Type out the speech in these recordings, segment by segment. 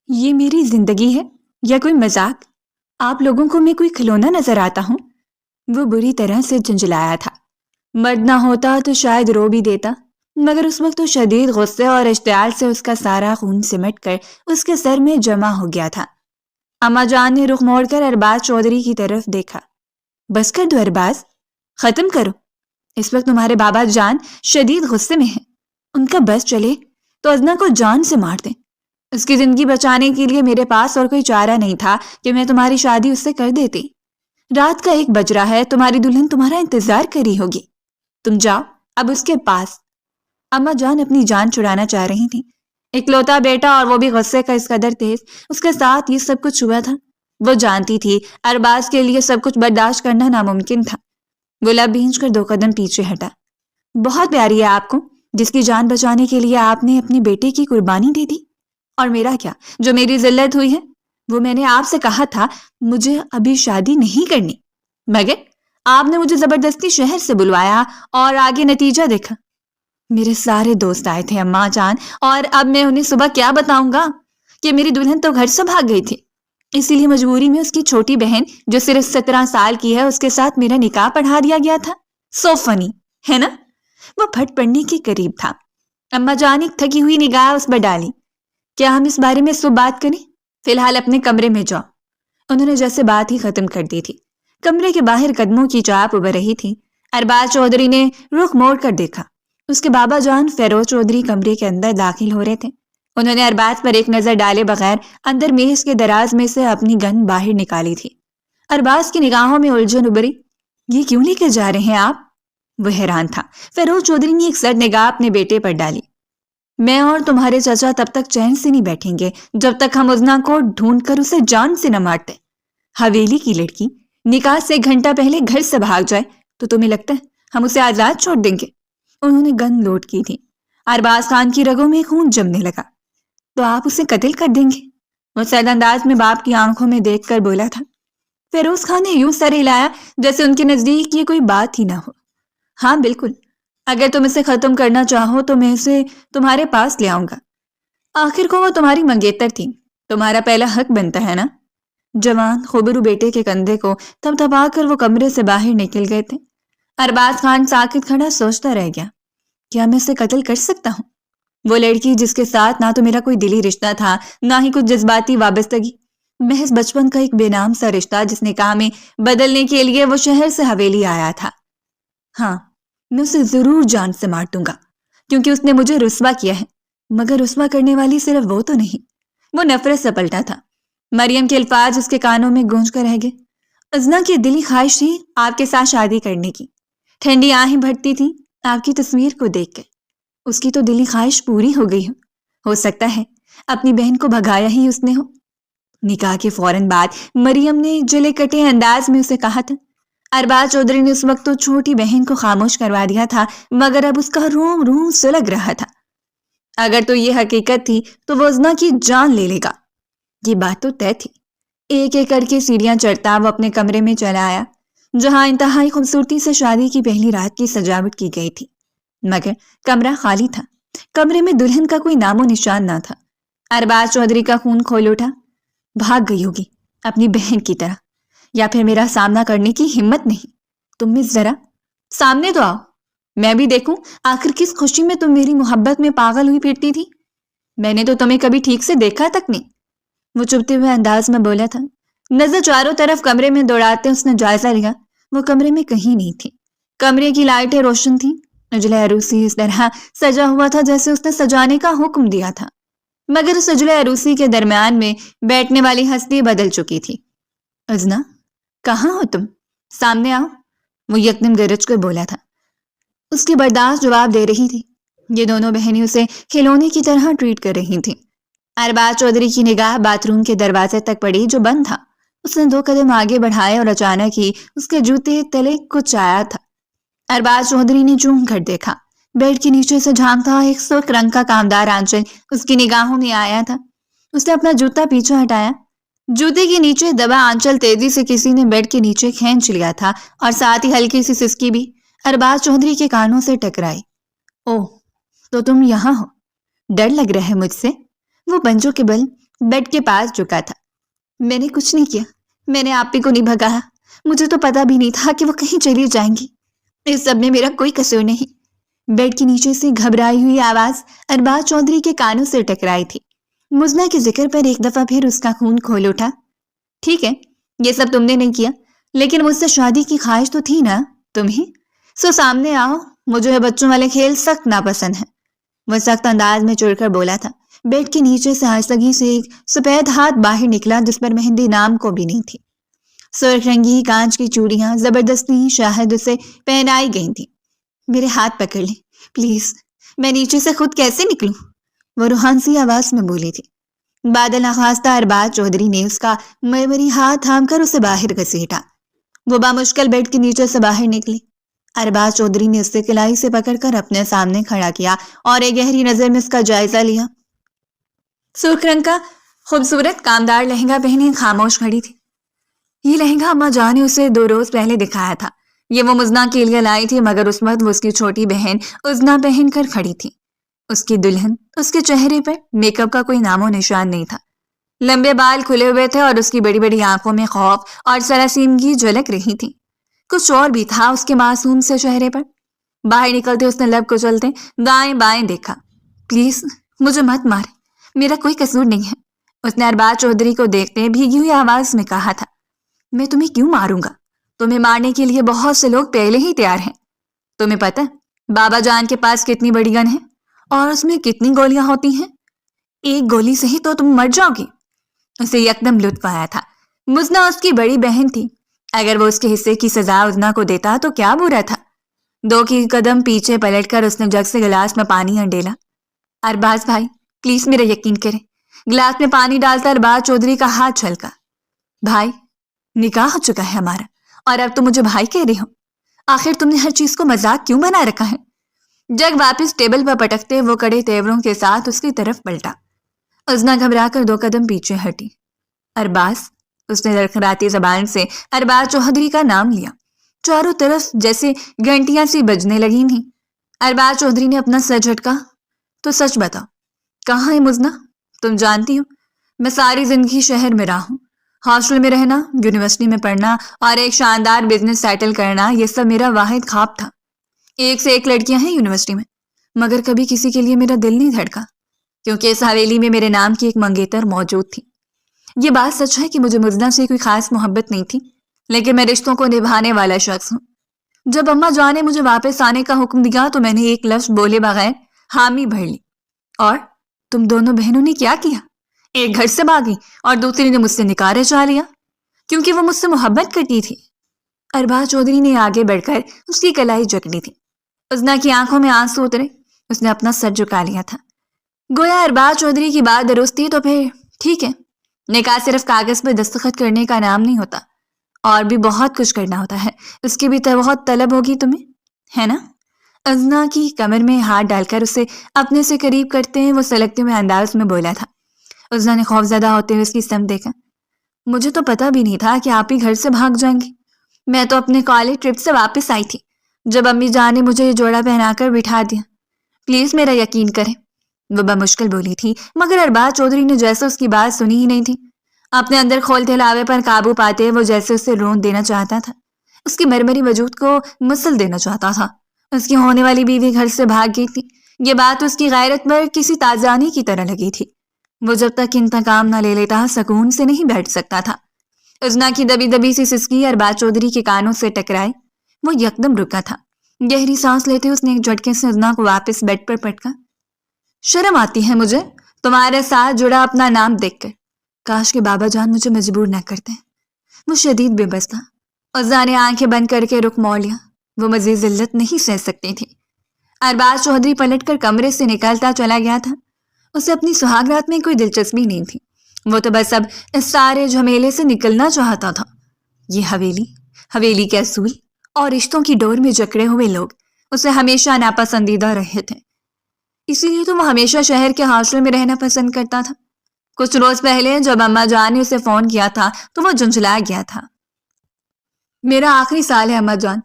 یہ میری زندگی ہے یا کوئی مذاق؟ آپ لوگوں کو میں کوئی کھلونا نظر آتا ہوں؟ وہ بری طرح سے جھنجھلایا تھا۔ مرد نہ ہوتا تو شاید رو بھی دیتا، مگر اس وقت تو شدید غصے اور اشتعال سے اس کا سارا خون سمٹ کر اس کے سر میں جمع ہو گیا تھا۔ اماں جان نے رخ موڑ کر ارباز چودھری کی طرف دیکھا۔ بس کر دو ارباز، ختم کرو، اس وقت تمہارے بابا جان شدید غصے میں ہیں، ان کا بس چلے تو ازنا کو جان سے مار دیں۔ اس کی زندگی بچانے کے لیے میرے پاس اور کوئی چارہ نہیں تھا کہ میں تمہاری شادی اس سے کر دیتی۔ رات کا 1 بج رہا ہے، تمہاری دلہن تمہارا انتظار کری ہوگی، تم جاؤ اب اس کے پاس۔ اماں جان اپنی جان چھڑانا چاہ رہی تھی۔ اکلوتا بیٹا اور وہ بھی غصے کا اس قدر تیز، اس کے ساتھ یہ سب کچھ ہوا تھا۔ وہ جانتی تھی ارباز کے لیے سب کچھ برداشت کرنا ناممکن تھا۔ وہ لب بھینچ کر 2 قدم پیچھے ہٹا۔ بہت پیاری ہے آپ کو، جس کی جان بچانے کے لیے آپ نے اپنے بیٹے کی قربانی دے دی۔ اور میرا کیا، جو میری ذلت ہوئی ہے؟ وہ میں نے آپ سے کہا تھا مجھے ابھی شادی نہیں کرنی، مگر آپ نے مجھے زبردستی شہر سے بلوایا اور آگے نتیجہ دیکھا۔ میرے سارے دوست آئے تھے اماں جان، اور اب میں انہیں صبح کیا بتاؤں گا کہ میری دلہن تو گھر سے بھاگ گئی تھی۔ اسی لیے مجبوری میں اس کی چھوٹی بہن جو صرف 17 سال کی ہے، اس کے ساتھ میرا نکاح پڑھا دیا گیا تھا۔ سو فنی ہے نا؟ وہ پھٹ پڑنے کے قریب تھا۔ اماں جان ایک تھکی ہوئی نگاہ اس پر ڈالی۔ کیا ہم اس بارے میں صبح بات کریں؟ فی الحال اپنے کمرے میں جاؤ۔ انہوں نے جیسے بات ہی ختم کر دی تھی۔ کمرے کے باہر قدموں کی چاپ ابھر رہی تھی۔ ارباز چودھری نے رخ موڑ کر دیکھا۔ اس کے بابا جان فیروز چودھری کمرے کے اندر داخل ہو رہے تھے۔ انہوں نے ارباز پر ایک نظر ڈالے بغیر اندر میز کے دراز میں سے اپنی گن باہر نکالی تھی۔ ارباز کی نگاہوں میں الجھن ابھری۔ یہ کیوں لے کر جا رہے ہیں آپ؟ وہ حیران تھا۔ فیروز چودھری نے ایک سرد نگاہ اپنے بیٹے پر ڈالی۔ میں اور تمہارے چچا تب تک چین سے نہیں بیٹھیں گے جب تک ہم ازنا کو ڈھونڈ کر اسے جان سے نہ مارتے۔ حویلی کی لڑکی نکاح سے 1 گھنٹہ پہلے گھر سے بھاگ جائے تو تمہیں لگتا ہے ہم اسے آزاد چھوڑ دیں گے؟ انہوں نے گن لوڈ کی تھی۔ ارباز خان کی رگوں میں خون جمنے لگا۔ تو آپ اسے قتل کر دیں گے؟ وہ سرد انداز میں باپ کی آنکھوں میں دیکھ کر بولا تھا۔ فیروز خان نے یوں سر ہلایا جیسے ان کے نزدیک یہ کوئی بات ہی نہ ہو۔ ہاں بالکل، اگر تم اسے ختم کرنا چاہو تو میں اسے تمہارے پاس لے آؤں گا۔ آخر کو وہ تمہاری منگیتر تھی، تمہارا پہلا حق بنتا ہے نا؟ جوان خوبرو بیٹے کے کندھے کو تب دبا کر وہ کمرے سے باہر نکل گئے تھے۔ ارباز خان ساکت کھڑا سوچتا رہ گیا، کیا میں اسے قتل کر سکتا ہوں؟ وہ لڑکی جس کے ساتھ نہ تو میرا کوئی دلی رشتہ تھا، نہ ہی کچھ جذباتی وابستگی، محض بچپن کا ایک بے نام سا رشتہ جس نے نکاح میں بدلنے کے لیے وہ شہر سے حویلی آیا تھا۔ ہاں، میں اسے ضرور جان سے مار دوں گا، کیونکہ اس نے مجھے رسوا کیا ہے، مگر رسوا کرنے والی صرف وہ تو نہیں۔ وہ نفرت سے پلٹا تھا۔ مریم کے الفاظ اس کے کانوں میں گونج کر رہ گئے۔ ازنا کی دلی خواہش تھی آپ کے ساتھ شادی کرنے کی، ٹھنڈی آہیں بھرتی تھی آپ کی تصویر کو دیکھ کر۔ اس کی تو دلی خواہش پوری ہو گئی ہو سکتا ہے اپنی بہن کو بھگایا ہی اس نے ہو۔ نکاح کے فوراً بعد مریم نے جلے کٹے انداز میں اسے کہا تھا۔ ارباز چودھری نے اس وقت تو چھوٹی بہن کو خاموش کروا دیا تھا، مگر اب اس کا روم روم سلگ رہا تھا۔ اگر تو یہ حقیقت تھی تو وہ ازنا کی جان لے لے گا، یہ بات تو طے تھی۔ ایک ایک کر کے سیڑھیاں چڑھتا وہ اپنے کمرے میں چلا آیا، جہاں انتہائی خوبصورتی سے شادی کی پہلی رات کی سجاوٹ کی گئی تھی، مگر کمرہ خالی تھا۔ کمرے میں دلہن کا کوئی نام و نشان نہ تھا۔ ارباز چودھری کا خون کھول اٹھا۔ بھاگ گئی ہوگی اپنی بہن کی طرح، یا پھر میرا سامنا کرنے کی ہمت نہیں۔ تم میں ذرا سامنے تو آؤ، میں بھی دیکھوں آخر کس خوشی میں تم میری محبت میں پاگل ہوئی پھرتی تھی۔ میں نے تو تمہیں کبھی ٹھیک سے دیکھا تک نہیں۔ وہ چبھتے ہوئے انداز میں بولا تھا۔ نظر چاروں طرف کمرے میں دوڑاتے اس نے جائزہ لیا۔ وہ کمرے میں کہیں نہیں تھی۔ کمرے کی لائٹیں روشن تھیں۔ اجلے عروسی اس طرح سجا ہوا تھا جیسے اس نے سجانے کا حکم دیا تھا، مگر اس اجلے عروسی کے درمیان میں بیٹھنے والی ہستی بدل چکی تھی۔ ازنا، کہاں ہو تم؟ سامنے آؤ، وہ یکدم گرج کر بولا تھا۔ اس کی برداشت جواب دے رہی تھی۔ یہ دونوں بہنیں اسے کھلونے کی طرح ٹریٹ کر رہی تھیں۔ ارباز چودھری کی نگاہ باتھ روم کے دروازے تک پڑی جو بند تھا۔ اس نے 2 قدم آگے بڑھائے اور اچانک ہی اس کے جوتے تلے کچھ آیا تھا۔ ارباز چودھری نے چون کر دیکھا۔ بیڈ کے نیچے سے جھانکتا ایک سرخ رنگ کا کامدار آنچل اس کی نگاہوں میں آیا تھا۔ اس نے اپنا جوتا پیچھے ہٹایا۔ جوتے کے نیچے دبا آنچل تیزی سے کسی نے بیڈ کے نیچے کھینچ لیا تھا، اور ساتھ ہی ہلکی سی سسکی بھی ارباز چودھری کے کانوں سے ٹکرائی۔ اوہ، تو تم یہاں ہو؟ ڈر لگ رہا ہے مجھ سے؟ وہ پنجوں کے بل بیڈ کے پاس جھکا تھا۔ میں نے کچھ نہیں کیا، میں نے آپ ہی کو نہیں بھگایا، مجھے تو پتا بھی نہیں تھا کہ وہ کہیں چلی جائیں گی، اس سب میں میرا کوئی قصور نہیں۔ بیڈ کے نیچے سے گھبرائی ہوئی آواز ارباز چودھری کے کانوں سے ٹکرائی تھی۔ مزنہ کے ذکر پر ایک دفعہ پھر اس کا خون کھول اٹھا۔ ٹھیک ہے، یہ سب تم نے نہیں کیا، لیکن مجھ سے شادی کی خواہش تو تھی نا تمہیں، سو سامنے آؤ، مجھے بچوں والے کھیل سخت ناپسند ہیں۔ وہ سخت انداز میں چڑھ کر بولا تھا۔ بیڈ کے نیچے سے آہستگی سے ایک سفید ہاتھ باہر نکلا جس پر مہندی نام کو بھی نہیں تھی۔ سرخ رنگی کانچ کی چوڑیاں زبردستی شاہد اسے پہنائی گئی تھیں۔ میرے ہاتھ پکڑ لیں پلیز، میں نیچے سے خود کیسے نکلوں؟ وہ روحان سی آواز میں بولی تھی۔ بادل نخواستہ ارباز چودھری نے اس کا مرمری ہاتھ تھام کر اسے باہر گھسیٹا۔ وہ بامشکل بیڈ کے نیچے سے باہر نکلی۔ ارباز چودھری نے اسے کلائی سے پکڑ کر اپنے سامنے کھڑا کیا اور ایک گہری نظر میں اس کا جائزہ لیا۔ سرخ رنگ کا خوبصورت کامدار لہنگا پہنے خاموش کھڑی تھی۔ یہ لہنگا اماں جان نے اسے 2 روز پہلے دکھایا تھا۔ یہ وہ مزنہ کے لیے لائی تھی، مگر اس وقت وہ اس کی چھوٹی بہن عزنہ پہن کر کھڑی تھی۔ اس کی دلہن، اس کے چہرے پر میک اپ کا کوئی نام و نشان نہیں تھا۔ لمبے بال کھلے ہوئے تھے اور اس کی بڑی بڑی آنکھوں میں خوف اور سراسیمگی جھلک رہی تھی۔ کچھ اور بھی تھا اس کے معصوم سے چہرے پر۔ باہر نکلتے اس نے لب کچلتے دائیں بائیں دیکھا۔ پلیز مجھے مت مار، میرا کوئی قصور نہیں ہے، اس نے ارباز چودھری کو دیکھتے بھیگی ہوئی آواز میں کہا تھا۔ میں تمہیں کیوں ماروں گا؟ تمہیں مارنے کے لیے بہت سے لوگ پہلے ہی تیار ہیں۔ تمہیں پتہ بابا جان کے پاس کتنی بڑی گن ہے اور اس میں کتنی گولیاں ہوتی ہیں؟ ایک گولی سے ہی تو تم مر جاؤ گی۔ اسے یکدم لطف آیا تھا۔ مزنہ اس کی بڑی بہن تھی، اگر وہ اس کے حصے کی سزا عزنہ کو دیتا تو کیا برا تھا۔ 2 قدم پیچھے پلٹ کر اس نے جگ سے گلاس میں پانی انڈیلا۔ ارباز بھائی پلیز میرا یقین کریں۔ گلاس میں پانی ڈالتا ارباز چودھری کا ہاتھ چھلکا۔ بھائی، نکاح ہو چکا ہے ہمارا اور اب تم مجھے بھائی کہہ رہی ہو؟ آخر تم نے ہر چیز کو مذاق کیوں بنا رکھا ہے؟ جگ واپس ٹیبل پر پٹکتے وہ کڑے تیوروں کے ساتھ اس کی طرف پلٹا۔ عزنہ گھبرا کر 2 قدم پیچھے ہٹی۔ ارباز، اس نے لڑکھڑاتی زبان سے ارباز چودھری کا نام لیا۔ چاروں طرف جیسے گھنٹیاں سی بجنے لگی تھیں۔ ارباز چودھری نے اپنا سر جھٹکا۔ تو سچ بتاؤ، کہاں ہے مزنہ؟ تم جانتی ہو میں ساری زندگی شہر میں رہا ہوں، ہاسٹل میں رہنا، یونیورسٹی میں پڑھنا اور ایک شاندار بزنس سیٹل کرنا، یہ سب میرا واحد خواب تھا۔ 1 سے 1 لڑکیاں ہیں یونیورسٹی میں، مگر کبھی کسی کے لیے میرا دل نہیں دھڑکا، کیونکہ اس حویلی میں میرے نام کی ایک منگیتر موجود تھی۔ یہ بات سچ ہے کہ مجھے مزنہ سے کوئی خاص محبت نہیں تھی، لیکن میں رشتوں کو نبھانے والا شخص ہوں۔ جب اماں جان نے مجھے واپس آنے کا حکم دیا تو میں نے ایک لفظ بولے بغیر حامی بھر لی۔ اور تم دونوں بہنوں نے کیا کیا؟ ایک گھر سے بھاگی اور دوسری نے مجھ سے نکاح رچا لیا، کیونکہ وہ مجھ سے محبت کرتی تھی۔ ارباز چودھری نے آگے بڑھ کر اس کی کلائی جکڑی تھی۔ عزنہ کی آنکھوں میں آنسو اترے۔ اس نے اپنا سر جھکا لیا تھا۔ گویا ارباز چودھری کی بات درست تھی تو پھر ٹھیک ہے، نکاح صرف کاغذ پہ دستخط کرنے کا نام نہیں ہوتا، اور بھی بہت کچھ کرنا ہوتا ہے، اس کی بھی بہت طلب ہوگی تمہیں، ہے نا؟ عزنہ کی کمر میں ہاتھ ڈال کر اسے اپنے سے قریب کرتے ہیں وہ سلگتے ہوئے انداز میں بولا تھا۔ عزنہ نے خوفزدہ ہوتے ہوئے اس کی سمت دیکھا۔ مجھے تو پتا بھی نہیں تھا کہ آپ ہی گھر سے بھاگ جائیں گے، میں تو اپنے کالج ٹرپ سے واپس آئی تھی جب امی جان نے مجھے یہ جوڑا پہنا کر بٹھا دیا۔ پلیز میرا یقین کریں، وہ بمشکل بولی تھی، مگر ارباز چودھری نے جیسے اس کی بات سنی ہی نہیں تھی۔ اپنے اندر کھولتے لاوے پر قابو پاتے وہ جیسے اسے رون دینا چاہتا تھا، اس کی مرمری وجود کو مسل دینا چاہتا تھا۔ اس کی ہونے والی بیوی گھر سے بھاگ گئی تھی، یہ بات اس کی غیرت پر کسی تازیانے کی طرح لگی تھی۔ وہ جب تک انتقام نہ لے لیتا سکون سے نہیں بیٹھ سکتا تھا۔ عزنہ کی دبی دبی سی سسکی ارباز چودھری کے کانوں سے ٹکرائے۔ وہ یکدم رکا تھا۔ گہری سانس لیتے اس نے ایک جھٹکے سے عزنہ کو واپس بیڈ پر پٹکا۔ شرم آتی ہے مجھے تمہارے ساتھ جڑا اپنا نام دیکھ کر، کاش کہ بابا جان مجھے مجبور نہ کرتے۔ وہ شدید بے بس تھا۔ عزنہ نے آنکھیں بند کر کے رخ موڑ لیا، وہ مزید ذلت نہیں سہ سکتی تھی۔ ارباز چودھری پلٹ کر کمرے سے نکلتا چلا گیا تھا۔ اسے اپنی سہاگ رات میں کوئی دلچسپی نہیں تھی، وہ تو بس اب اس سارے جھمیلے سے نکلنا چاہتا تھا۔ یہ حویلی کے اصول اور رشتوں کی ڈور میں جکڑے ہوئے لوگ اسے ہمیشہ ناپسندیدہ رہے تھے، اسی لیے تو وہ ہمیشہ شہر کے ہاسٹل میں رہنا پسند کرتا تھا۔ کچھ روز پہلے جب اماں جان نے اسے فون کیا تھا تو وہ جھنجھلا گیا تھا۔ میرا آخری سال ہے اماں جان،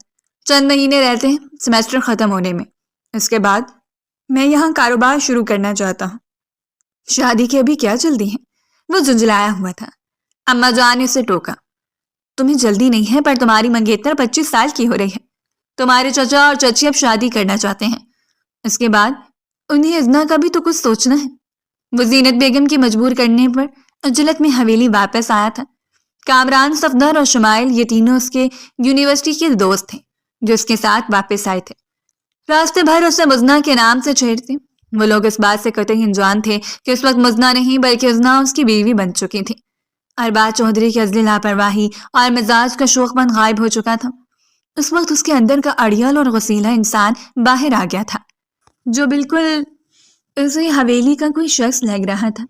چند مہینے رہتے ہیں سیمیسٹر ختم ہونے میں، اس کے بعد میں یہاں کاروبار شروع کرنا چاہتا ہوں۔ شادی کی ابھی کیا جلدی ہے، وہ جھنجھلایا ہوا تھا۔ اما جان نے اسے ٹوکا، تمہیں جلدی نہیں ہے پر تمہاری منگیتر 25 سال کی ہو رہی ہے، تمہارے چچا اور چچی اب شادی کرنا چاہتے ہیں، اس کے بعد انہیں ازنا کا بھی تو کچھ سوچنا ہے۔ وہ زینت بیگم کی مجبور کرنے پر اجلت میں حویلی واپس آیا تھا۔ کامران، صفدر اور شمائل یہ تینوں اس کے یونیورسٹی کے دوست تھے جو اس کے ساتھ واپس آئے تھے۔ راستے بھر اسے مزنا کے نام سے چھیڑتے۔ وہ لوگ اس بات سے قطعی انجان تھے کہ اس وقت مزنا نہیں بلکہ ازنا اس کی بیوی بن چکی تھی۔ ارباز چودھری کی عزلی لاپرواہی اور مزاج کا شوخ پن غائب ہو چکا تھا۔ اس وقت اس کے اندر کا اڑیل اور غسیلہ انسان باہر آ گیا تھا جو بالکل اسے حویلی کا کوئی شخص لگ رہا تھا۔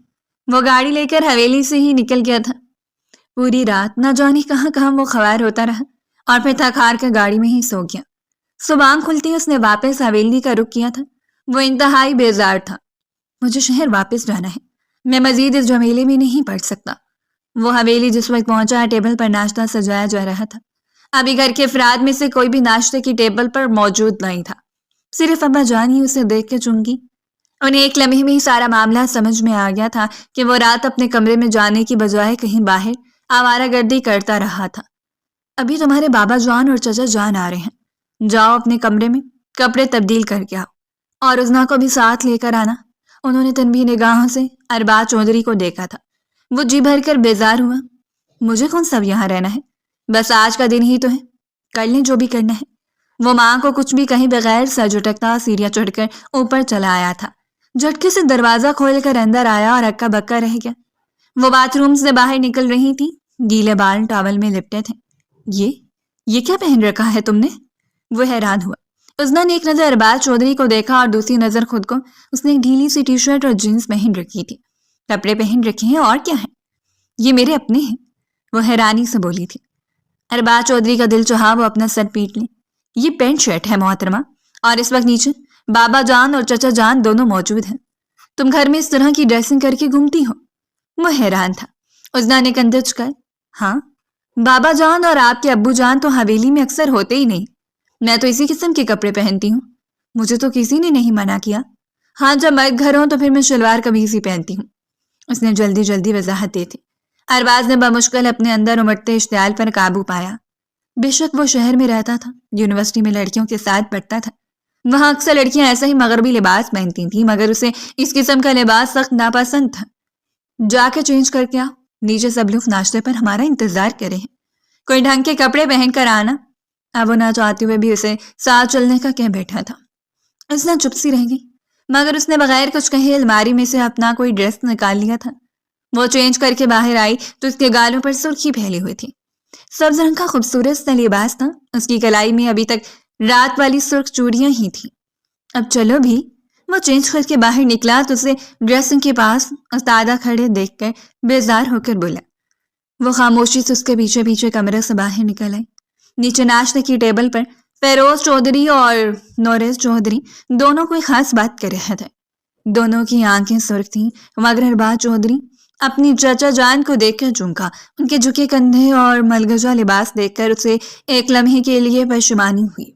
وہ گاڑی لے کر حویلی سے ہی نکل گیا تھا۔ پوری رات نہ جانے کہاں کہاں وہ خوار ہوتا رہا اور پھر تھک ہار کر گاڑی میں ہی سو گیا۔ صبح آنکھ کھلتے اس نے واپس حویلی کا رخ کیا تھا۔ وہ انتہائی بیزار تھا۔ مجھے شہر واپس جانا ہے، میں مزید اس جھمیلے میں نہیں پڑ سکتا۔ وہ حویلی جس وقت پہنچا ٹیبل پر ناشتہ سجایا جا رہا تھا۔ ابھی گھر کے افراد میں سے کوئی بھی ناشتے کی ٹیبل پر موجود نہیں تھا، صرف ابا جان ہی اسے دیکھ کے چونکی۔ انہیں ایک لمحے میں ہی سارا معاملہ سمجھ میں آ گیا تھا کہ وہ رات اپنے کمرے میں جانے کی بجائے کہیں باہر آوارہ گردی کرتا رہا تھا۔ ابھی تمہارے بابا جان اور چچا جان آ رہے ہیں، جاؤ اپنے کمرے میں کپڑے تبدیل کر کے آؤ اور ازنا کو بھی ساتھ لے کر آنا۔ انہوں نے تنبیہ نگاہوں سے ارباز چودھری کو دیکھا تھا۔ وہ جی بھر کر بیزار ہوا۔ مجھے کون سب یہاں رہنا ہے، بس آج کا دن ہی تو ہے، کر لیں جو بھی کرنا ہے۔ وہ ماں کو کچھ بھی کہیں بغیر سر جھٹکتا سیڑھیاں چڑھ کر اوپر چلا آیا تھا۔ جھٹکے سے دروازہ کھول کر اندر آیا اور اکا بکا رہ گیا۔ وہ باتھ روم سے باہر نکل رہی تھی، گیلے بال ٹاول میں لپٹے تھے۔ یہ کیا پہن رکھا ہے تم نے؟ وہ حیران ہوا۔ ازنا نے ایک نظر ارباز چودھری کو دیکھا اور دوسری نظر خود کو۔ اس نے ایک ڈھیلی سی ٹی شرٹ اور جینس پہن رکھی تھی۔ کپڑے پہن رکھے ہیں اور کیا ہے؟ یہ میرے اپنے ہیں، وہ حیرانی سے بولی تھی۔ ارباز چودھری کا دل چاہا وہ اپنا سر پیٹ لے۔ یہ پینٹ شرٹ ہے محترمہ، اور اس وقت نیچے بابا جان اور چچا جان دونوں موجود ہیں، تم گھر میں اس طرح کی ڈریسنگ کر کے گھومتی ہو؟ وہ حیران تھا۔ ازنا نے کندھے جھکائے۔ ہاں، بابا جان اور آپ کے ابو جان تو حویلی میں اکثر ہوتے ہی نہیں، میں تو اسی قسم کے کپڑے پہنتی ہوں، مجھے تو کسی نے نہیں منع کیا۔ ہاں، جب مرد گھر ہوں تو پھر میں شلوار قمیض ہی پہنتی ہوں، اس نے جلدی جلدی وضاحت دی تھی۔ ارباز نے بمشکل اپنے اندر امٹتے اشتعال پر قابو پایا۔ بے شک وہ شہر میں رہتا تھا، یونیورسٹی میں لڑکیوں کے ساتھ پڑھتا تھا، وہاں اکثر لڑکیاں ایسا ہی مغربی لباس پہنتی تھیں، مگر اسے اس قسم کا لباس سخت ناپسند تھا۔ جا کے چینج کر کے آؤ، نیچے سب لوگ ناشتے پر ہمارا انتظار کرے ہیں، کوئی ڈھنگ کے کپڑے پہن کر آنا۔ اب وہ نہ چاہتے ہوئے بھی اسے ساتھ چلنے کا کہہ بیٹھا تھا۔ اس نے چپ سی رہ گئی، مگر اس نے بغیر کچھ کہے الماری میں سے اپنا کوئی ڈریس نکال لیا تھا۔ وہ چینج کر کے باہر آئی تو اس کے گالوں پر سرخی پھیلی ہوئی تھی۔ سبز رنگ کا خوبصورت سا لباس تھا، اس کی کلائی میں ابھی تک رات والی سرخ چوڑیاں ہی تھیں۔ اب چلو بھی۔ وہ چینج کر کے باہر نکلا تو اسے ڈریسنگ کے پاس استادہ کھڑے دیکھ کر بیزار ہو کر بولا۔ وہ خاموشی سے اس کے پیچھے پیچھے کمرے سے باہر نکل آئی۔ نیچے ناشتے کی ٹیبل پر فیروز چودھری اور نوریز چودھری دونوں کوئی خاص بات کر رہے تھے۔ دونوں کی آنکھیں سرخ تھیں، مگر ارباز چودھری اپنی چچا جان کو دیکھ کر چونکا۔ ان کے جھکے کندھے اور ملگجا لباس دیکھ کر اسے ایک لمحے کے لیے پشیمانی ہوئی۔